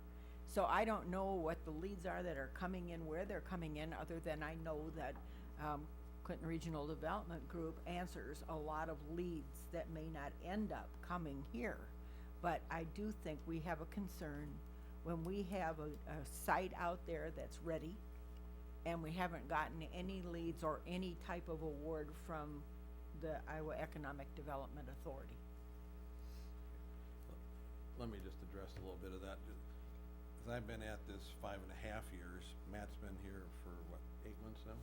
So I don't know what the leads are that are coming in, where they're coming in, other than I know that Clinton Regional Development Group answers a lot of leads that may not end up coming here. But I do think we have a concern when we have a site out there that's ready and we haven't gotten any leads or any type of award from the Iowa Economic Development Authority. Let me just address a little bit of that. 'Cause I've been at this 5.5 years. Matt's been here for, what, 8 months now?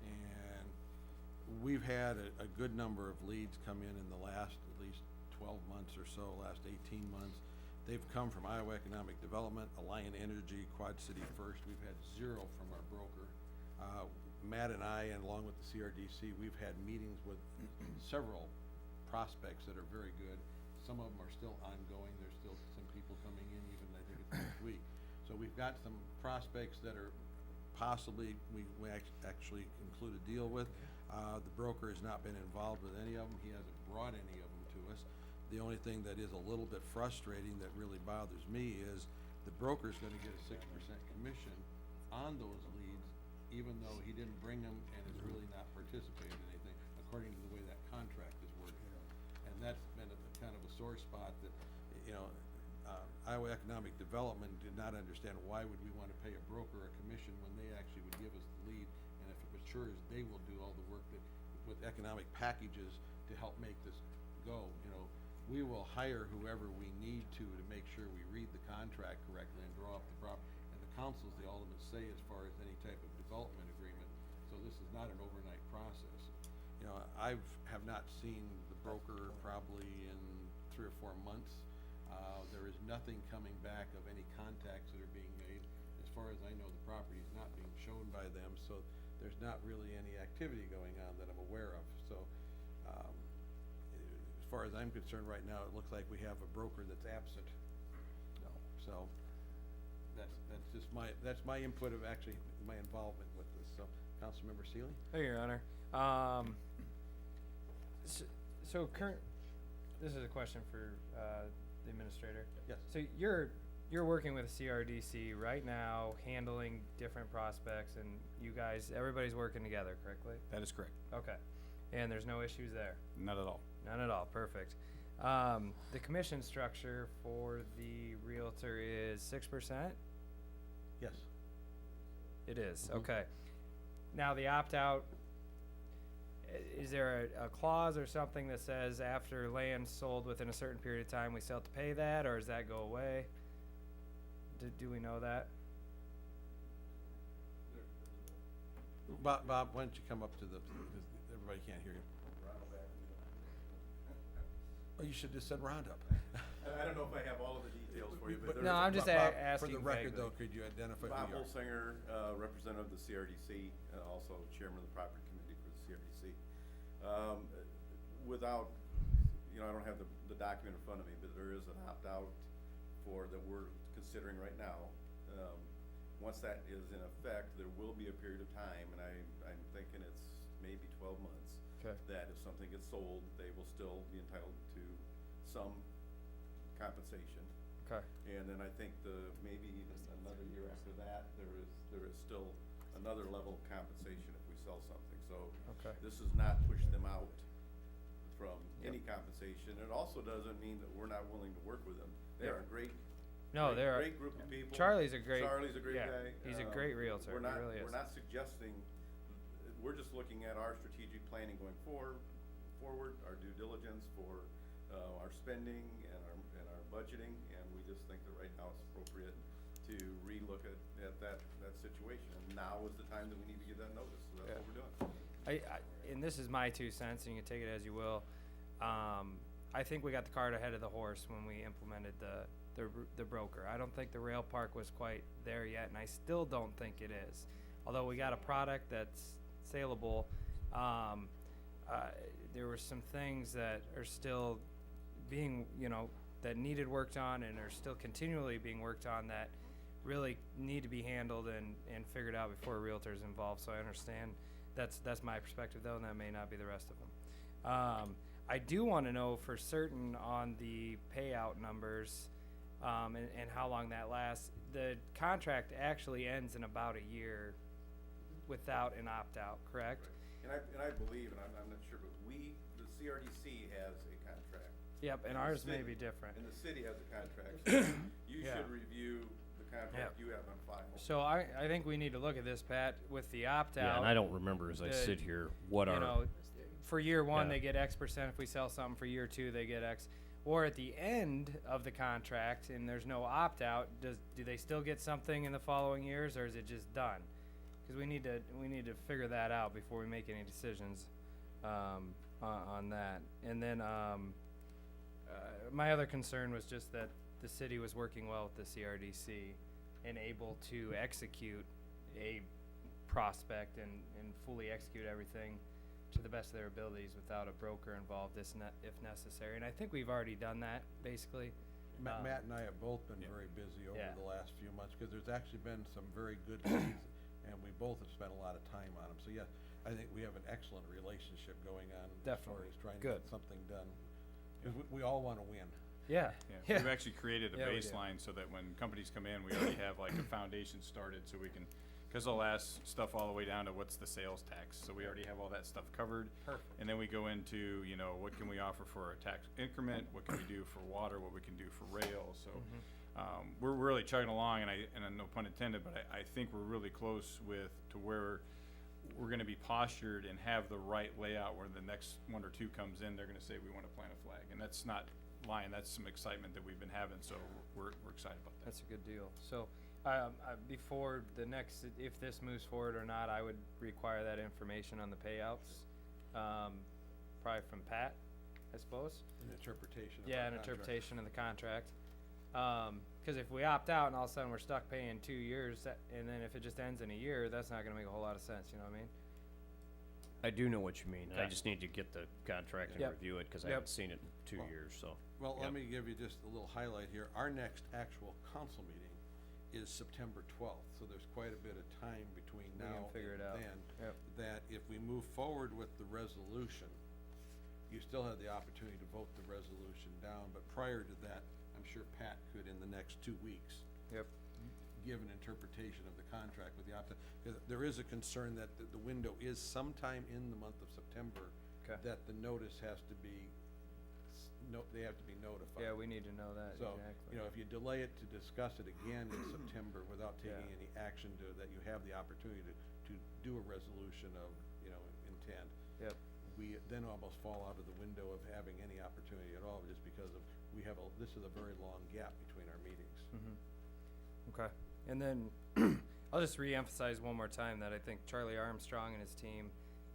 And we've had a good number of leads come in the last at least 12 months or so, last 18 months. They've come from Iowa Economic Development, Alliant Energy, Quad City First. We've had 0 from our broker. Matt and I, and along with the CRDC, we've had meetings with several prospects that are very good. Some of them are still ongoing. There's still some people coming in, even I think it's next week. So we've got some prospects that are possibly we actually conclude a deal with. The broker has not been involved with any of them. He hasn't brought any of them to us. The only thing that is a little bit frustrating that really bothers me is the broker's gonna get a 6% commission on those leads, even though he didn't bring them and is really not participating in anything, according to the way that contract is worded. And that's been a kind of a sore spot that, you know, Iowa Economic Development did not understand why would we wanna pay a broker a commission when they actually would give us the lead, and if it matures, they will do all the work that, with economic packages to help make this go, you know. We will hire whoever we need to make sure we read the contract correctly and draw up the proper, and the council's the ultimate say as far as any type of development agreement, so this is not an overnight process. You know, have not seen the broker probably in 3 or 4 months. There is nothing coming back of any contacts that are being made. As far as I know, the property is not being shown by them, so there's not really any activity going on that I'm aware of. So, as far as I'm concerned right now, it looks like we have a broker that's absent. So, that's my input of actually my involvement with this. So, Councilmember Seeley? Thank you, Your Honor. So this is a question for, the administrator. Yes. So you're working with CRDC right now, handling different prospects, and you guys, everybody's working together, correctly? That is correct. Okay. And there's no issues there? Not at all. None at all, perfect. The commission structure for the Realtor is 6%? Yes. It is, okay. Now, the opt-out, is there a clause or something that says after land sold within a certain period of time, we still have to pay that, or does that go away? Do we know that? Bob, why don't you come up to the, because everybody can't hear you. Oh, you should just said roundup. I don't know if I have all of the details for you, but No, I'm just Bob, asking for the record vaguely. though, could you identify Bob who you are? Holsinger, representative of the CRDC, also chairman of the property committee for the CRDC. Without, you know, I don't have the document in front of me, but there is an opt-out that we're considering right now. Once that is in effect, there will be a period of time, and I'm thinking it's maybe 12 months. Okay. That if something gets sold, they will still be entitled to some compensation. Okay. And then I think maybe even another year after that, there is still another level of compensation if we sell something. So Okay. this does not push them out from any compensation. It also doesn't mean that we're not willing to work with them. They are a great great group of people. Charlie's a great guy. He's a great realtor. We're not, he really is. we're not suggesting, we're just looking at our strategic planning going forward, our due diligence for, our spending and our budgeting, and we just think that right now it's appropriate to relook at that situation. And now is the time that we need to give that notice, so that's what we're doing. And this is my 2 cents, and you can take it as you will. I think we got the cart ahead of the horse when we implemented the broker. I don't think the rail park was quite there yet, and I still don't think it is. Although we got a product that's saleable, there were some things that are still being, that needed worked on and are still continually being worked on that really need to be handled and figured out before a realtor is involved. So I understand that's my perspective though, and that may not be the rest of them. I do want to know for certain on the payout numbers and how long that lasts. The contract actually ends in about a year without an opt-out, correct? Right. And I believe, and I'm not sure, but the CRDC has a contract. Yep, and ours may be different. And the city has a contract, so you Yeah. should review the contract you have on file. So I think we need to look at this, Pat, with the opt-out. Yeah, and I don't remember as I sit here what our for year one, Yeah. they get X% if we sell something. For year two, they get X. Or at the end of the contract, and there's no opt-out, do they still get something in the following years, or is it just done? Because we need to figure that out before we make any decisions on that. And then my other concern was just that the city was working well with the CRDC and able to execute a prospect and fully execute everything to the best of their abilities without a broker involved if necessary. And I think we've already done that, basically. Matt and I have both been very busy over Yeah. the last few months, because there's actually been some very good leads, and we both have spent a lot of time on them. So yeah, I think we have an excellent relationship going on as far Definitely. as trying to Good. get something done. 'Cause we all wanna win. Yeah. Yeah, we've actually created a Yeah, we do. baseline so that when companies come in, we already have like a foundation started so we can, cause they'll ask stuff all the way down to what's the sales tax, so we already have all that stuff covered. Perfect. And then we go into, you know, what can we offer for a tax increment, what can we do for water, what we can do for rail, so. We're really chugging along, and no pun intended, but I think we're really close to where we're gonna be postured and have the right layout where the next one or two comes in, they're gonna say, we wanna plant a flag, and that's not lying, that's some excitement that we've been having, so we're excited about that. That's a good deal. So, before the next, if this moves forward or not, I would require that information on the payouts. Probably from Pat, I suppose. An interpretation of Yeah, our an contract. interpretation of the contract. Cause if we opt out and all of a sudden we're stuck paying 2 years, and then if it just ends in a year, that's not gonna make a whole lot of sense, you know what I mean? I do know what you mean. I Okay. just need to get the contract and Yep. review it, cause I Yep. haven't seen it in 2 years, so. Well, let Yep. me give you just a little highlight here. Our next actual council meeting is September 12th, so there's quite a bit of time between We can now figure it and out. then. Yep. That if we move forward with the resolution, you still have the opportunity to vote the resolution down, but prior to that, I'm sure Pat could, in the next 2 weeks, Yep. give an interpretation of the contract with the because there is a concern that the window is sometime in the month of September, Okay. that the notice has to be, they have to be notified. Yeah, we need to know that, So, exactly. you know, if you delay it to discuss it again in September without taking Yeah. any action to, that you have the opportunity to do a resolution of, you know, intent. Yep. We then almost fall out of the window of having any opportunity at all, just because of, this is a very long gap between our meetings. Okay, and then I'll just reemphasize one more time that I think Charlie Armstrong and his team,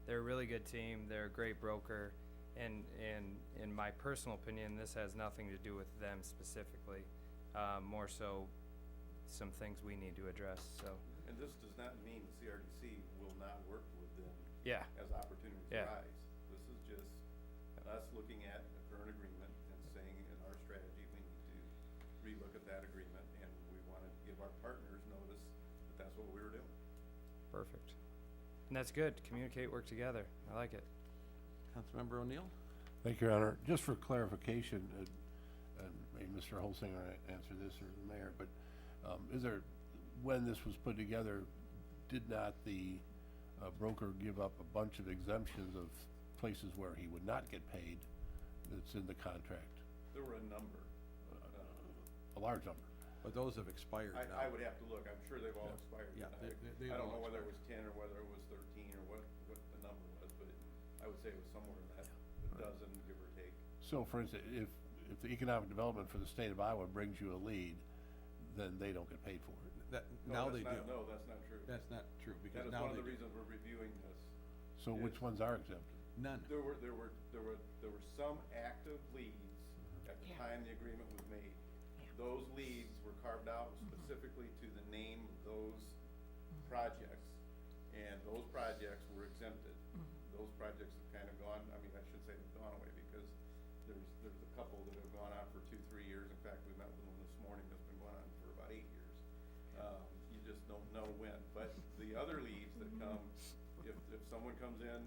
they're a really good team, they're a great broker, and in my personal opinion, this has nothing to do with them specifically, more so some things we need to address, so, And this does not mean the CRDC will not work with them yeah, as opportunities Yeah. arise. This is just us looking at a current agreement and saying in our strategy, we need to relook at that agreement, and we wanted to give our partners notice that that's what we were doing. perfect. And that's good, communicate, work together, I like it. Councilmember O'Neill? Thank you, Your Honor. Just for clarification, and maybe Mr. Holsinger answer this or the mayor, but is there, when this was put together, did not the broker give up a bunch of exemptions of places where he would not get paid that's in the contract? There were a number. A large number. But those have expired now. I would have to look, I'm sure they've all Yeah. expired. Yeah, but they I don't all know whether it expired. was 10 or whether it was 13 or what the number was, but I would say it was somewhere in that dozen, give or take. So for instance, if the economic development for the state of Iowa brings you a lead, then they don't get paid for it. Now that's they do. not- No, that's not true. That's not true, That because is now one of they the do. reasons we're reviewing this. So which ones are exempted? None. There were some active leads at the time the agreement was made. Those leads were carved out specifically to the name of those projects, and those projects were exempted. Those projects have kind of gone, I mean, I should say they've gone away, because there's a couple that have gone on for 2-3 years. In fact, we met with one this morning that's been going on for about 8 years. You just don't know when, but the other leads that come, if someone comes in,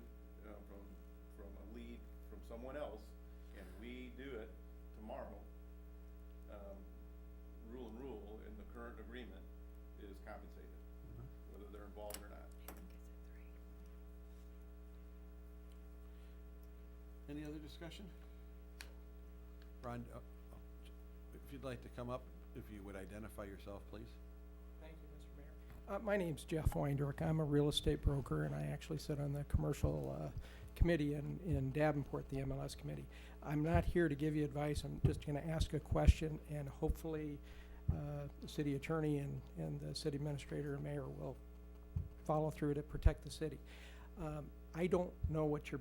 from a lead from someone else, and we do it tomorrow, rule in the current agreement is compensated, whether they're involved or not. Any other discussion? Ron, if you'd like to come up, if you would identify yourself, please. Thank you, Mr. Mayor. My name's Jeff Weindork. I'm a real estate broker, and I actually sit on the commercial committee in Davenport, the MLS committee. I'm not here to give you advice. I'm just going to ask a question, and hopefully the city attorney and the city administrator and mayor will follow through to protect the city. I don't know what your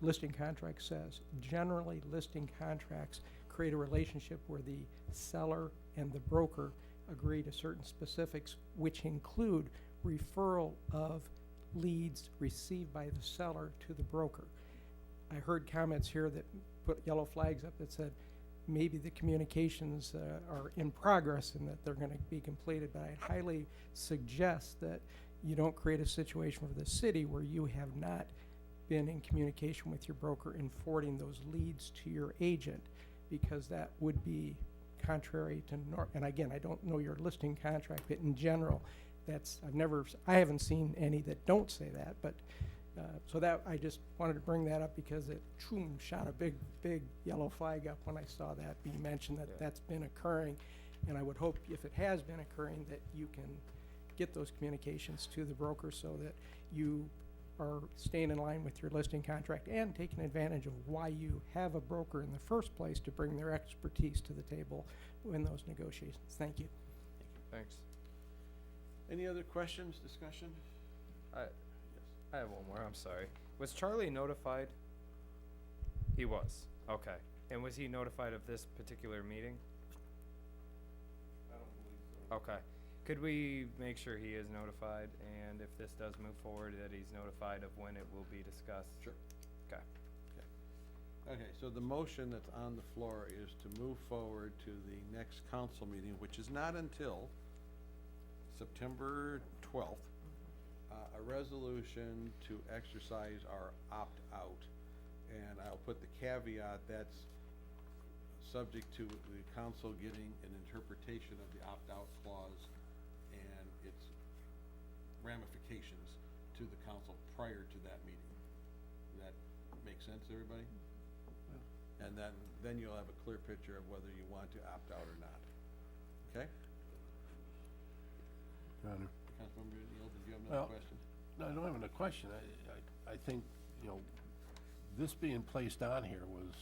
listing contract says. Generally, listing contracts create a relationship where the seller and the broker agree to certain specifics, which include referral of leads received by the seller to the broker. I heard comments here that put yellow flags up that said maybe the communications are in progress and that they're going to be completed, but I highly suggest that you don't create a situation for the city where you have not been in communication with your broker and forwarding those leads to your agent, because that would be contrary to and again, I don't know your listing contract, but in general, I haven't seen any that don't say that, but, so that, I just wanted to bring that up because it shot a big yellow flag up when I saw that being mentioned, that that's been occurring. And I would hope, if it has been occurring, that you can get those communications to the broker so that you are staying in line with your listing contract and taking advantage of why you have a broker in the first place to bring their expertise to the table in those negotiations. Thank you. Thanks. Any other questions, discussion? I have one more, I'm sorry. Was Charlie notified? He was, okay. And was he notified of this particular meeting? I don't believe so. Okay. Could we make sure he is notified, and if this does move forward, that he's notified of when it will be discussed? Sure. Okay. Okay, so the motion that's on the floor is to move forward to the next council meeting, which is not until September 12th, a resolution to exercise our opt-out. And I'll put the caveat that's subject to the council getting an interpretation of the opt-out clause and its ramifications to the council prior to that meeting. Does that make sense, everybody? And then you'll have a clear picture of whether you want to opt out or not. Okay? Your Honor. Councilmember Neal, did you have Well, another question? No, I don't have a question. I think, this being placed on here was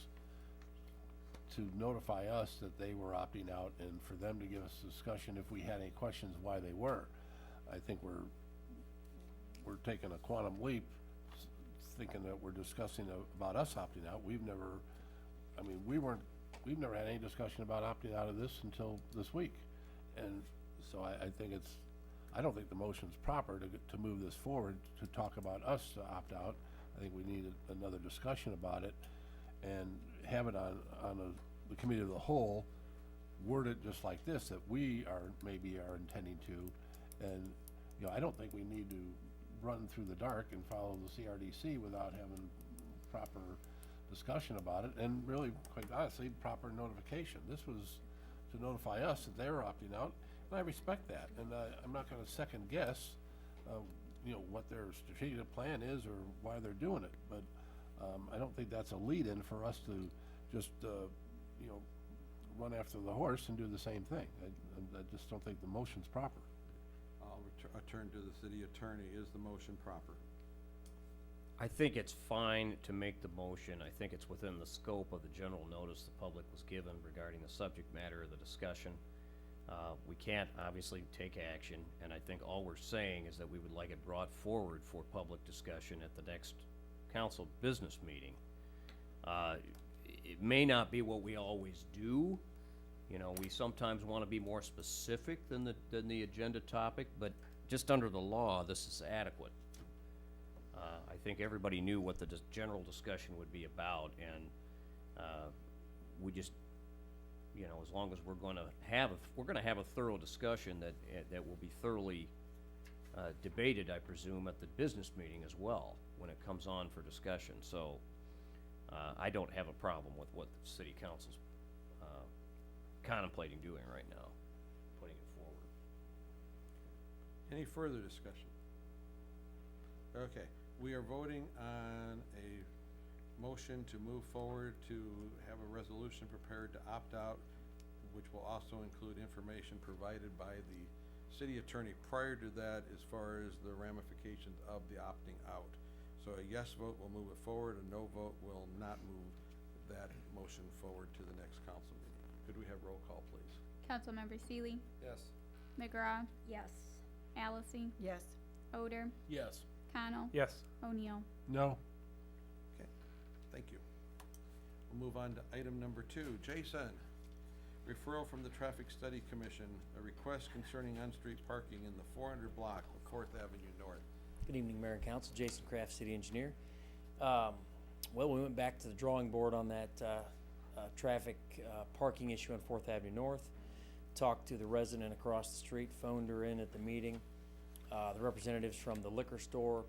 to notify us that they were opting out and for them to give us discussion if we had any questions why they were. I think we're taking a quantum leap thinking that we're discussing about us opting out. We've never had any discussion about opting out of this until this week. And so I think I don't think the motion's proper to move this forward to talk about us to opt out. I think we need another discussion about it and have it on the committee of the whole, word it just like this, that we maybe are intending to. And, I don't think we need to run through the dark and follow the CRDC without having proper discussion about it, and really, quite honestly, proper notification. This was to notify us that they were opting out, and I respect that, and I'm not gonna second guess, what their strategic plan is or why they're doing it, but I don't think that's a lead-in for us to just, run after the horse and do the same thing. I just don't think the motion's proper. I'll return to the city attorney. Is the motion proper? I think it's fine to make the motion. I think it's within the scope of the general notice the public was given regarding the subject matter of the discussion. We can't obviously take action, and I think all we're saying is that we would like it brought forward for public discussion at the next council business meeting. It may not be what we always do. We sometimes want to be more specific than the agenda topic, but just under the law, this is adequate. I think everybody knew what the general discussion would be about, and we just, as long as we're going to have a thorough discussion that will be thoroughly debated, I presume, at the business meeting as well when it comes on for discussion. So I don't have a problem with what the city council's contemplating doing right now, putting it forward. Any further discussion? Okay, we are voting on a motion to move forward to have a resolution prepared to opt out, which will also include information provided by the city attorney prior to that as far as the ramifications of the opting out. So a yes vote will move it forward, a no vote will not move that motion forward to the next council meeting. Could we have roll call, please? Councilmember Seeley, Yes. McGraw, Yes. Allison, Yes. Oder, Yes. Connell, Yes. O'Neill. No. Okay, thank you. We'll move on to item number 2. Jason, referral from the Traffic Study Commission, a request concerning on-street parking in the 400 block of 4th Avenue North. Good evening, Mayor and Council. Jason Kraft, City Engineer. Well, we went back to the drawing board on that traffic parking issue on 4th Avenue North. Talked to the resident across the street, phoned her in at the meeting. The representatives from the liquor store,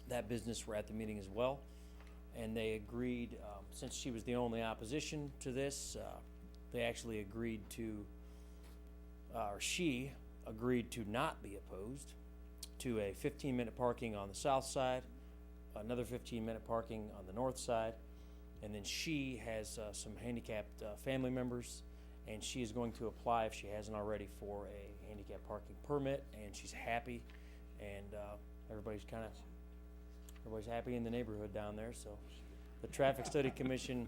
that business, were at the meeting as well. And they agreed, since she was the only opposition to this, they actually agreed to, or she agreed to not be opposed to a 15-minute parking on the south side, another 15-minute parking on the north side, and then she has some handicapped family members, and she is going to apply, if she hasn't already, for a handicap parking permit, and she's happy, and everybody's happy in the neighborhood down there. So the Traffic Study Commission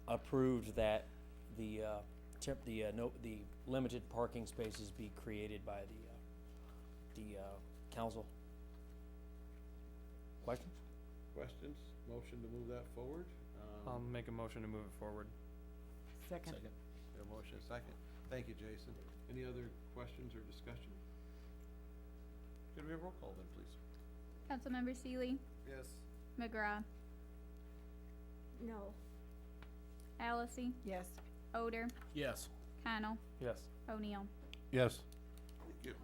approved that the limited parking spaces be created by the council. Questions? Questions? Motion to move that forward? I'll make a motion to move it forward. Second. We have a motion, a second. Thank you, Jason. Any other questions or discussion? Could we have roll call then, please? Councilmember Seeley, Yes. McGraw, No. Allison, Yes. Oder, Yes. Connell, Yes. O'Neill. Yes. Thank you.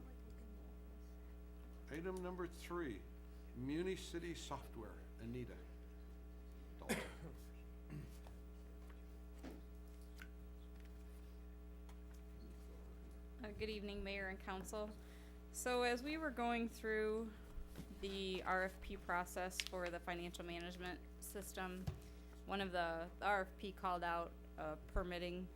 Item number 3, Muni City Software, Anita. Dalton. Good evening, Mayor and Council. So as we were going through the RFP process for the financial management system, one of the RFP called out a permitting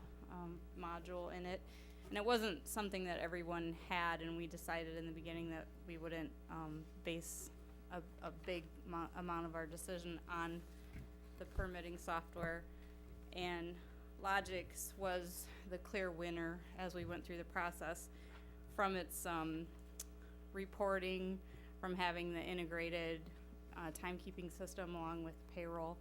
module in it. And it wasn't something that everyone had, and we decided in the beginning that we wouldn't base a big amount of our decision on the permitting software. And Logix was the clear winner as we went through the process, from its reporting, from having the integrated timekeeping system along with payroll,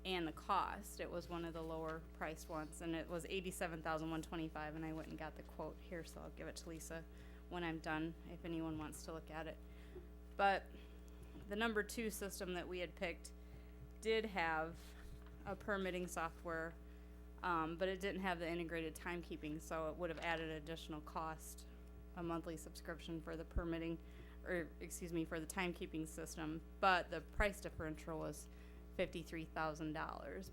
and the cost. It was one of the lower priced ones, and it was $87,125, and I went and got the quote here, so I'll give it to Lisa when I'm done if anyone wants to look at it. But the number 2 system that we had picked did have a permitting software, but it didn't have the integrated timekeeping, so it would have added additional cost, a monthly subscription for the permitting, or excuse me, for the timekeeping system. But the price differential was $53,000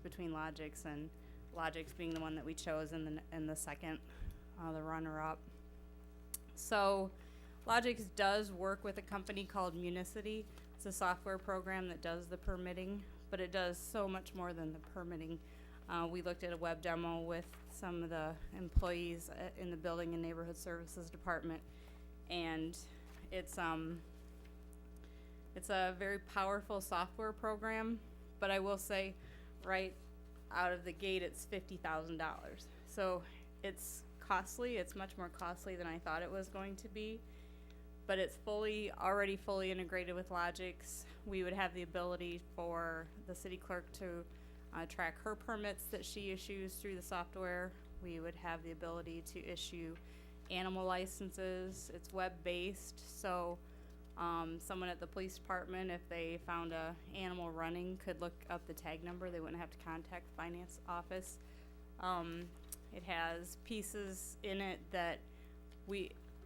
between Logix, and Logix being the one that we chose in the second, the runner-up. So Logix does work with a company called Municity. It's a software program that does the permitting, but it does so much more than the permitting. We looked at a web demo with some of the employees in the Building and Neighborhood Services Department, and it's a very powerful software program, but I will say right out of the gate it's $50,000. So it's costly. It's much more costly than I thought it was going to be, but it's already fully integrated with Logix. We would have the ability for the city clerk to track her permits that she issues through the software. We would have the ability to issue animal licenses. It's web-based, so someone at the police department, if they found a animal running, could look up the tag number. They wouldn't have to contact the finance office. It has pieces in it that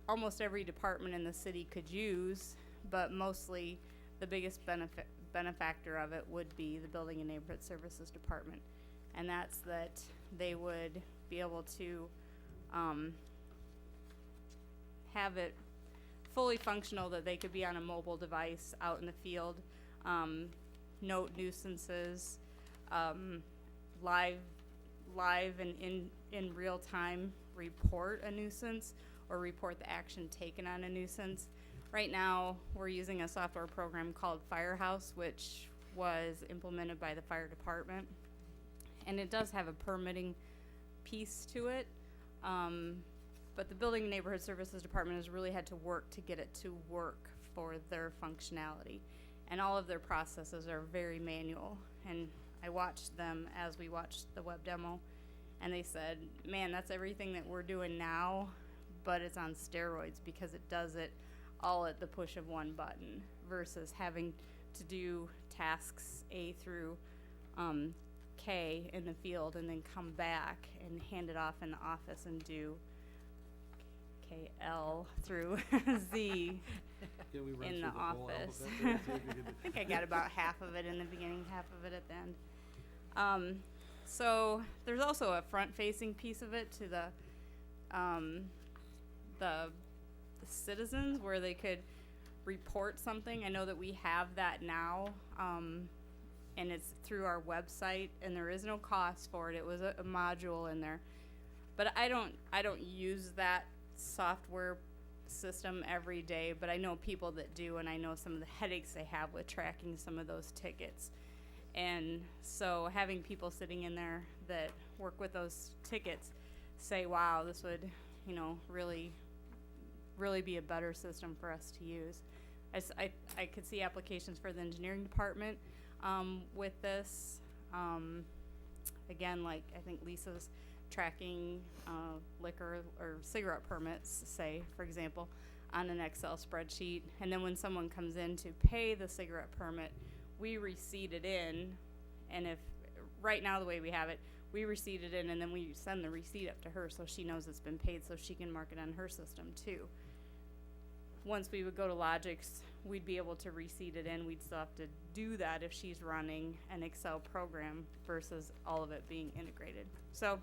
almost every department in the city could use, but mostly the biggest benefactor of it would be the Building and Neighborhood Services Department, and that's that they would be able to have it fully functional, that they could be on a mobile device out in the field, note nuisances, live and in real time report a nuisance or report the action taken on a nuisance. Right now, we're using a software program called Firehouse, which was implemented by the fire department, and it does have a permitting piece to it, but the Building and Neighborhood Services Department has really had to work to get it to work for their functionality, and all of their processes are very manual. And I watched them as we watched the web demo, and they said, man, that's everything that we're doing now, but it's on steroids because it does it all at the push of one button versus having to do tasks A through K in the field and then come back and hand it off in the office and do KL through Z Can we run in through the whole office. alphabet there and see if we can- I think I got about half of it in the beginning, half of it at the end. So there's also a front-facing piece of it to the citizens where they could report something. I know that we have that now, and it's through our website, and there is no cost for it. It was a module in there, but I don't use that software system every day, but I know people that do, and I know some of the headaches they have with tracking some of those tickets. And so having people sitting in there that work with those tickets say, wow, this would, you know, really be a better system for us to use. I could see applications for the engineering department with this. Again, like I think Lisa's tracking liquor or cigarette permits, say, for example, on an Excel spreadsheet. And then when someone comes in to pay the cigarette permit, we receipt it in. And if, right now the way we have it, we receipt it in and then we send the receipt up to her so she knows it's been paid so she can mark it on her system too. Once we would go to Logix, we'd be able to receipt it in. We'd still have to do that if she's running an Excel program versus all of it being integrated. So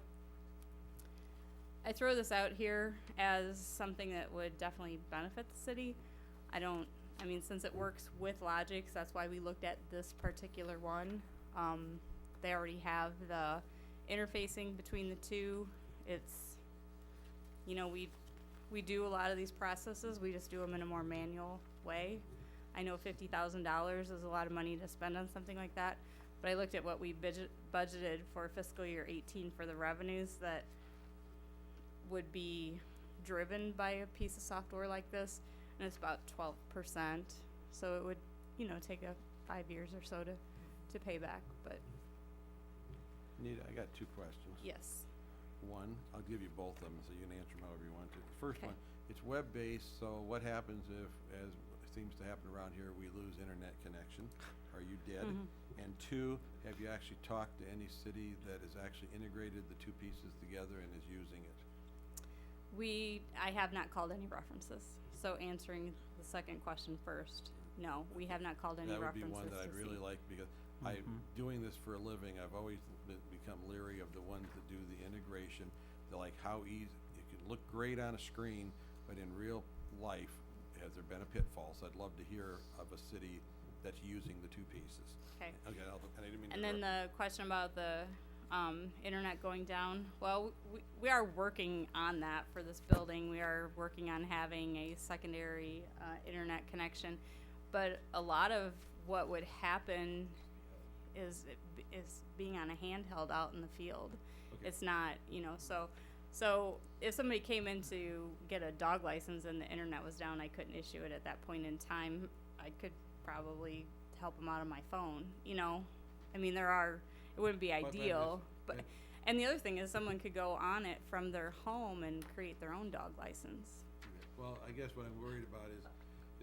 I throw this out here as something that would definitely benefit the city. I mean, since it works with Logix, that's why we looked at this particular one. They already have the interfacing between the two. It's, you know, we do a lot of these processes, we just do them in a more manual way. I know $50,000 is a lot of money to spend on something like that, but I looked at what we budgeted for fiscal year 18 for the revenues that would be driven by a piece of software like this, and it's about 12%. So it would, you know, take 5 years or so to pay back, but Nita, I got two questions. yes. One, I'll give you both of them, so you can answer them however you want to. The first Okay. one, it's web-based, so what happens if, as seems to happen around here, we lose internet connection? Are you dead? And two, have you actually talked to any city that has actually integrated the two pieces together and is using it? I have not called any references. So answering the second question first, no, we have not called any That would be references one that I'd to really see. like, because doing this for a living, I've always become leery of the ones that do the integration. They're like, how easy, it can look great on a screen, but in real life, has there been a pitfall? So I'd love to hear of a city that's using the two pieces. Okay. Okay, I didn't mean to And then interrupt. the question about the internet going down, well, we are working on that for this building. We are working on having a secondary internet connection, but a lot of what would happen is being on a handheld out in the field. Okay. It's not, you know, so if somebody came in to get a dog license and the internet was down, I couldn't issue it at that point in time. I could probably help them out on my phone, you know. I mean, it wouldn't be But ideal, but, yeah. and the other thing is someone could go on it from their home and create their own dog license. Well, I guess what I'm worried about is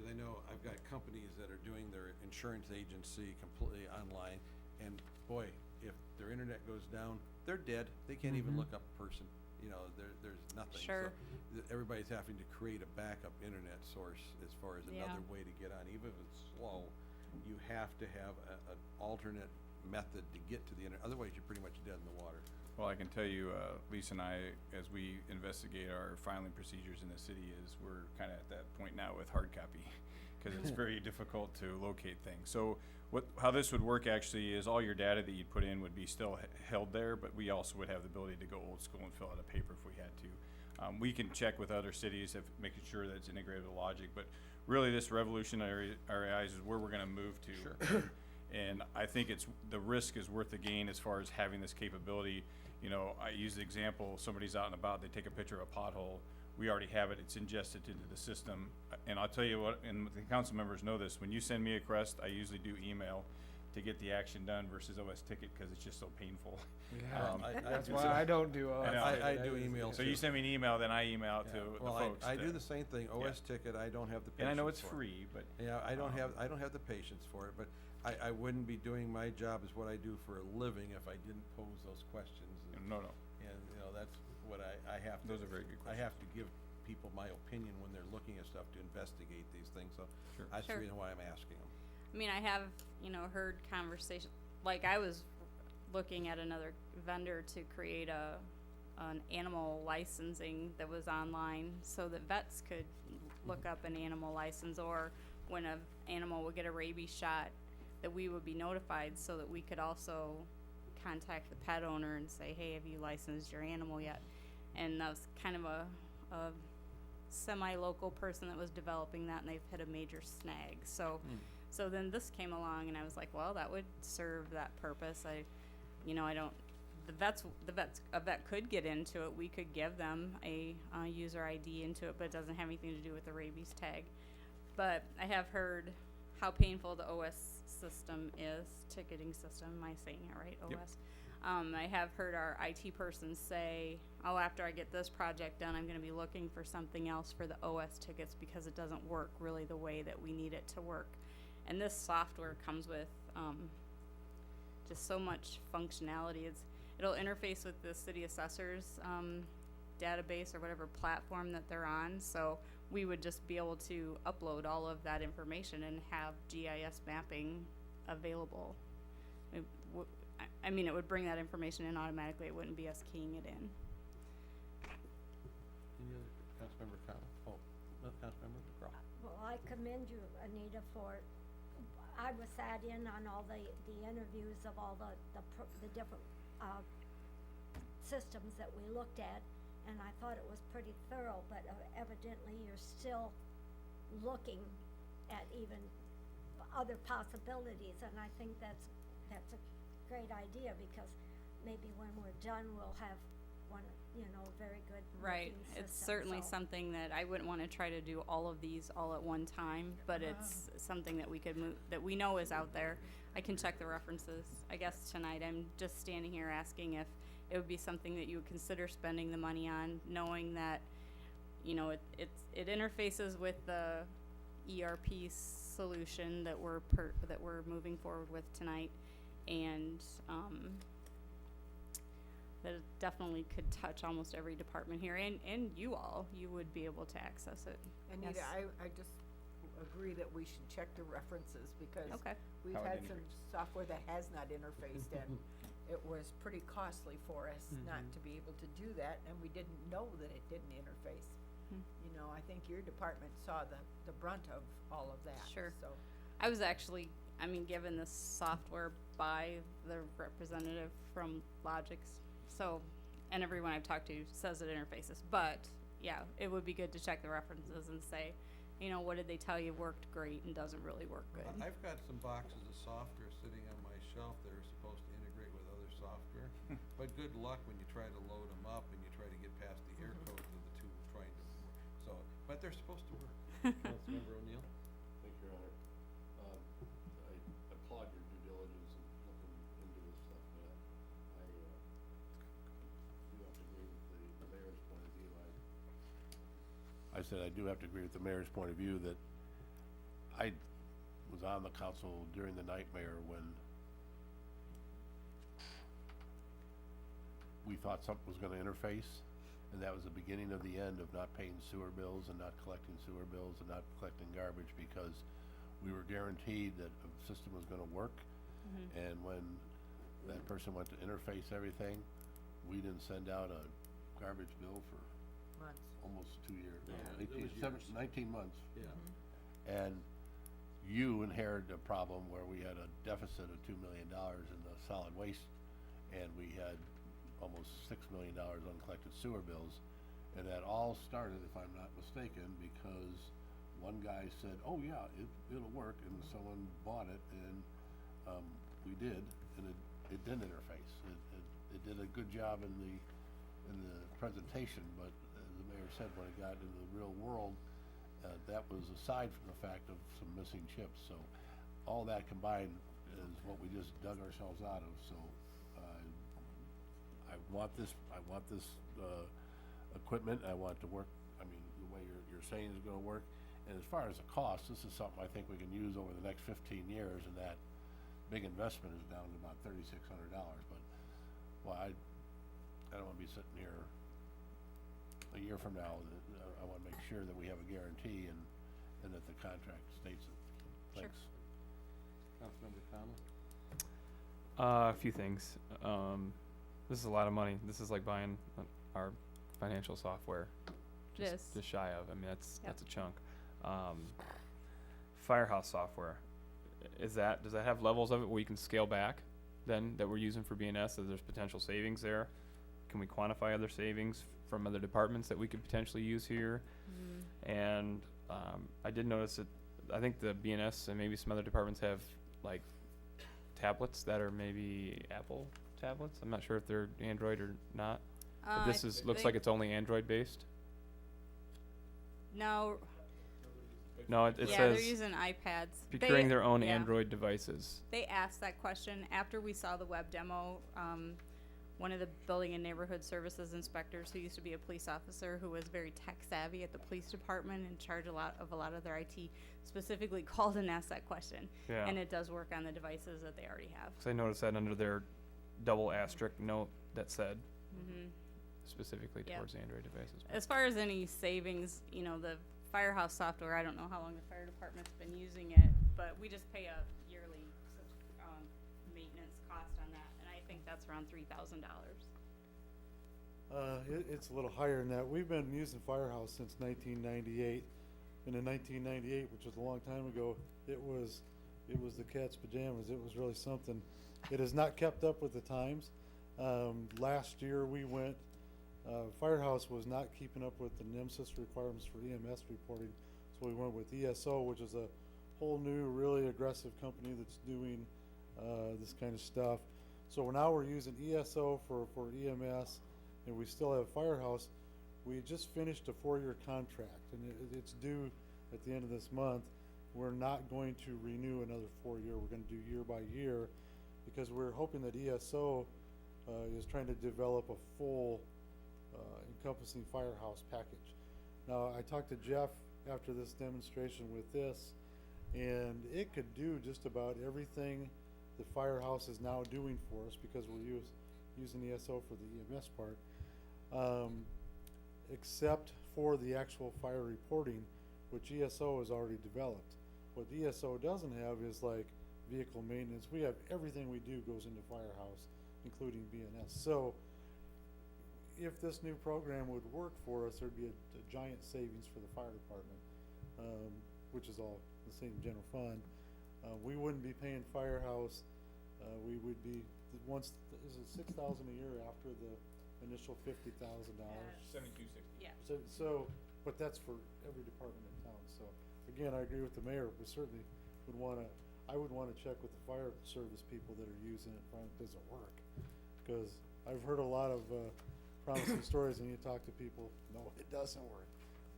I know I've got companies that are doing their insurance agency completely online, and boy, if their internet goes down, they're dead. They can't even look up a person. You know, there's nothing. Sure. So everybody's having to create a backup internet source as far as another way to get on. Even if it's slow, you have to have an alternate method to get to the internet. Otherwise, you're pretty much dead in the water. Well, I can tell you, Lisa and I, as we investigate our filing procedures in the city, is we're kind of at that point now with hard copy, because it's very difficult to locate things. So how this would work actually is all your data that you'd put in would be still held there, but we also would have the ability to go old school and fill out a paper if we had to. We can check with other cities if making sure that it's integrated with Logic, but really this revolutionary areas is where we're going to move to. Sure. And I think the risk is worth the gain as far as having this capability. You know, I use the example, somebody's out and about, they take a picture of a pothole. We already have it, it's ingested into the system. And I'll tell you what, and the council members know this, when you send me a request, I usually do email to get the action done versus OS Ticket, because it's just so painful. That's why I don't do OS. I do email. So you send me an email, then I email out to Well, the folks. I do the same thing. OS Ticket, I don't have the patience And I know it's for it. free, but. Yeah, I don't have the patience for it, but I wouldn't be doing my job as what I do for a living if I didn't pose those questions. No. And, you know, that's what I have to. Those are very good I have to give people my opinion when they're looking at stuff to investigate these things, so Sure. that's the Sure. reason why I'm asking them. I mean, I have, heard conversation, like I was looking at another vendor to create an animal licensing that was online so that vets could look up an animal license, or when a animal would get a rabies shot, that we would be notified so that we could also contact the pet owner and say, hey, have you licensed your animal yet? And that was kind of a semi-local person that was developing that, and they've hit a major snag. So then this came along, and I was like, well, that would serve that purpose. A vet could get into it. We could give them a user ID into it, but it doesn't have anything to do with the rabies tag. But I have heard how painful the OS system is, ticketing system. Am I saying it right? Yep. OS. I have heard our IT person say, oh, after I get this project done, I'm going to be looking for something else for the OS tickets because it doesn't work really the way that we need it to work. And this software comes with just so much functionality. It'll interface with the city assessors database or whatever platform that they're on. So we would just be able to upload all of that information and have GIS mapping available. It would bring that information in automatically. It wouldn't be us keying it in. Any other Councilmember comment? Oh, no, Councilmember McGraw. Well, I commend you, Anita, for, I was sat in on all the interviews of all the different, systems that we looked at, and I thought it was pretty thorough, but evidently you're still looking at even other possibilities, and I think that's a great idea, because maybe when we're done, we'll have one, very good Right. looking It's system, certainly so. something that I wouldn't want to try to do all of these all at one time, but it's something that we could move, that we know is out there. I can check the references. I guess tonight I'm just standing here asking if it would be something that you would consider spending the money on, knowing that, it interfaces with the ERP solution that we're moving forward with tonight, and that it definitely could touch almost every department here, and you would be able to access it. Anita, Yes. I just agree that we should check the references, because Okay. we've How it had some software that has not interfaced, and it was pretty costly for us not to be able to do that, and we didn't know that it didn't interface. I think your department saw the brunt of all of that. Sure. So, I was actually, given this software by the representative from Logix, and everyone I've talked to says it interfaces, but yeah, it would be good to check the references and say, what did they tell you worked great and doesn't really work good. I've got some boxes of software sitting on my shelf that are supposed to integrate with other software, but good luck when you try to load them up and you try to get past the error codes of the two trying to work. So, but they're supposed to work. Councilmember O'Neill? Thank you, Your Honor. I applaud your due diligence in looking into this stuff, but I do have to agree with the mayor's point of view. I said I do have to agree with the mayor's point of view that I was on the council during the nightmare when we thought something was gonna interface, and that was the beginning of the end of not paying sewer bills and not collecting sewer bills and not collecting garbage, because we were guaranteed that a system was gonna work. And when that person went to interface everything, we didn't send out a garbage bill for months. almost 2 years. Yeah, it was 19 months. Yeah. And you inherited a problem where we had a deficit of $2 million in the solid waste, and we had almost $6 million uncollected sewer bills. And that all started, if I'm not mistaken, because one guy said, oh yeah, it'll work, and someone bought it, and we did, and it didn't interface. It did a good job in the presentation, but as the mayor said, when it got into the real world, that was aside from the fact of some missing chips. So all that combined is what we just dug ourselves out of. So I want this equipment. I want it to work. I mean, the way you're saying is gonna work. And as far as the cost, this is something I think we can use over the next 15 years, and that big investment is down to about $3,600. But, well, I don't wanna be sitting here a year from now, that, I wanna make sure that we have a guarantee and that the contract states it. Sure. Thanks. Councilmember Conlon? A few things. This is a lot of money. This is like buying our financial software. It is. Just shy of. I mean, that's Yep. a chunk. Firehouse software. Does that have levels of it where you can scale back then that we're using for BNS? So there's potential savings there. Can we quantify other savings from other departments that we could potentially use here? And I did notice that I think the BNS and maybe some other departments have like tablets that are maybe Apple tablets. I'm not sure if they're Android or not. But this looks like it's only Android based. No, No, it yeah, says they're using iPads. procuring their own yeah. Android devices. They asked that question after we saw the web demo. One of the building and neighborhood services inspectors who used to be a police officer who was very tech savvy at the police department and charged a lot of their IT specifically called and asked that question. Yeah. And it does work on the devices that they already have. 'Cause I noticed that under their double asterisk note that said Mm-hmm. specifically Yep. towards Android devices. As far as any savings, you know, the Firehouse software, I don't know how long the fire department's been using it, but we just pay a yearly maintenance cost on that, and I think that's around $3,000. It's a little higher than that. We've been using Firehouse since 1998. And in 1998, which was a long time ago, it was the cat's pajamas. It was really something. It has not kept up with the times. Last year we went, Firehouse was not keeping up with the NEMSIS requirements for EMS reporting, so we went with ESO, which is a whole new, really aggressive company that's doing this kind of stuff. So now we're using ESO for EMS, and we still have Firehouse. We just finished a 4-year contract, and it's due at the end of this month. We're not going to renew another 4-year. We're going to do year by year, because we're hoping that ESO is trying to develop a full encompassing Firehouse package. Now, I talked to Jeff after this demonstration with this, and it could do just about everything the Firehouse is now doing for us, because we're using ESO for the EMS part, except for the actual fire reporting, which ESO has already developed. What ESO doesn't have is like vehicle maintenance. We have everything we do goes into Firehouse, including BNS. So if this new program would work for us, there'd be a giant savings for the fire department, which is all the same general fund. We wouldn't be paying Firehouse. We would be, is it $6,000 a year after the initial $50,000? $7,260. Yeah. So, but that's for every department in town. So again, I agree with the mayor. We certainly would I would wanna check with the fire service people that are using it, find it doesn't work. Cause I've heard a lot of, promising stories, and you talk to people, no, it doesn't work.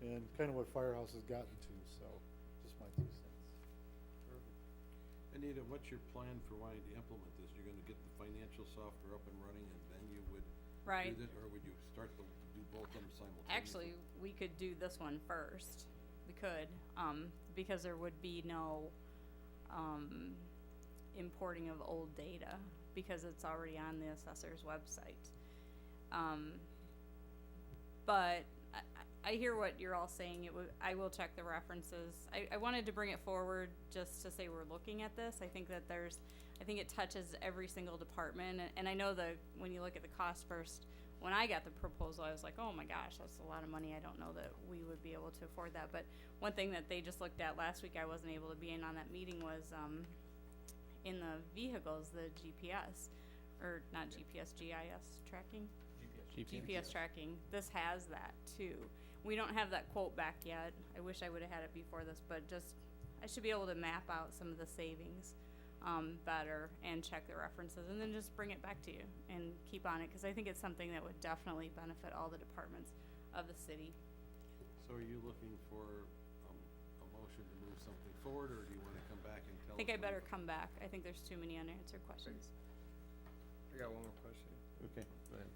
And kinda what Firehouse has gotten to, so, just my 2 cents. Perfect. Anita, what's your plan for wanting to implement this? You're gonna get the financial software up and running, and then you would Right. do that, or would you start to do both of them simultaneously? Actually, we could do this one first. We could, because there would be no importing of old data, because it's already on the assessor's website. But I hear what you're all saying. I will check the references. I wanted to bring it forward just to say we're looking at this. I think that I think it touches every single department, and I know when you look at the cost first, when I got the proposal, I was like, oh my gosh, that's a lot of money. I don't know that we would be able to afford that. But one thing that they just looked at last week, I wasn't able to be in on that meeting, was in the vehicles, the GPS, or not GPS, GIS tracking? GPS tracking. This has that too. We don't have that quote back yet. I wish I would have had it before this, but I should be able to map out some of the savings better and check the references, and then just bring it back to you and keep on it, because I think it's something that would definitely benefit all the departments of the city. So are you looking for a motion to move something forward, or do you wanna come back and tell us? I think I what better you- come back. I think there's too many unanswered questions. I got one more question. Okay, go ahead.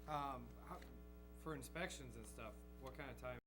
For inspections and stuff, what kind of time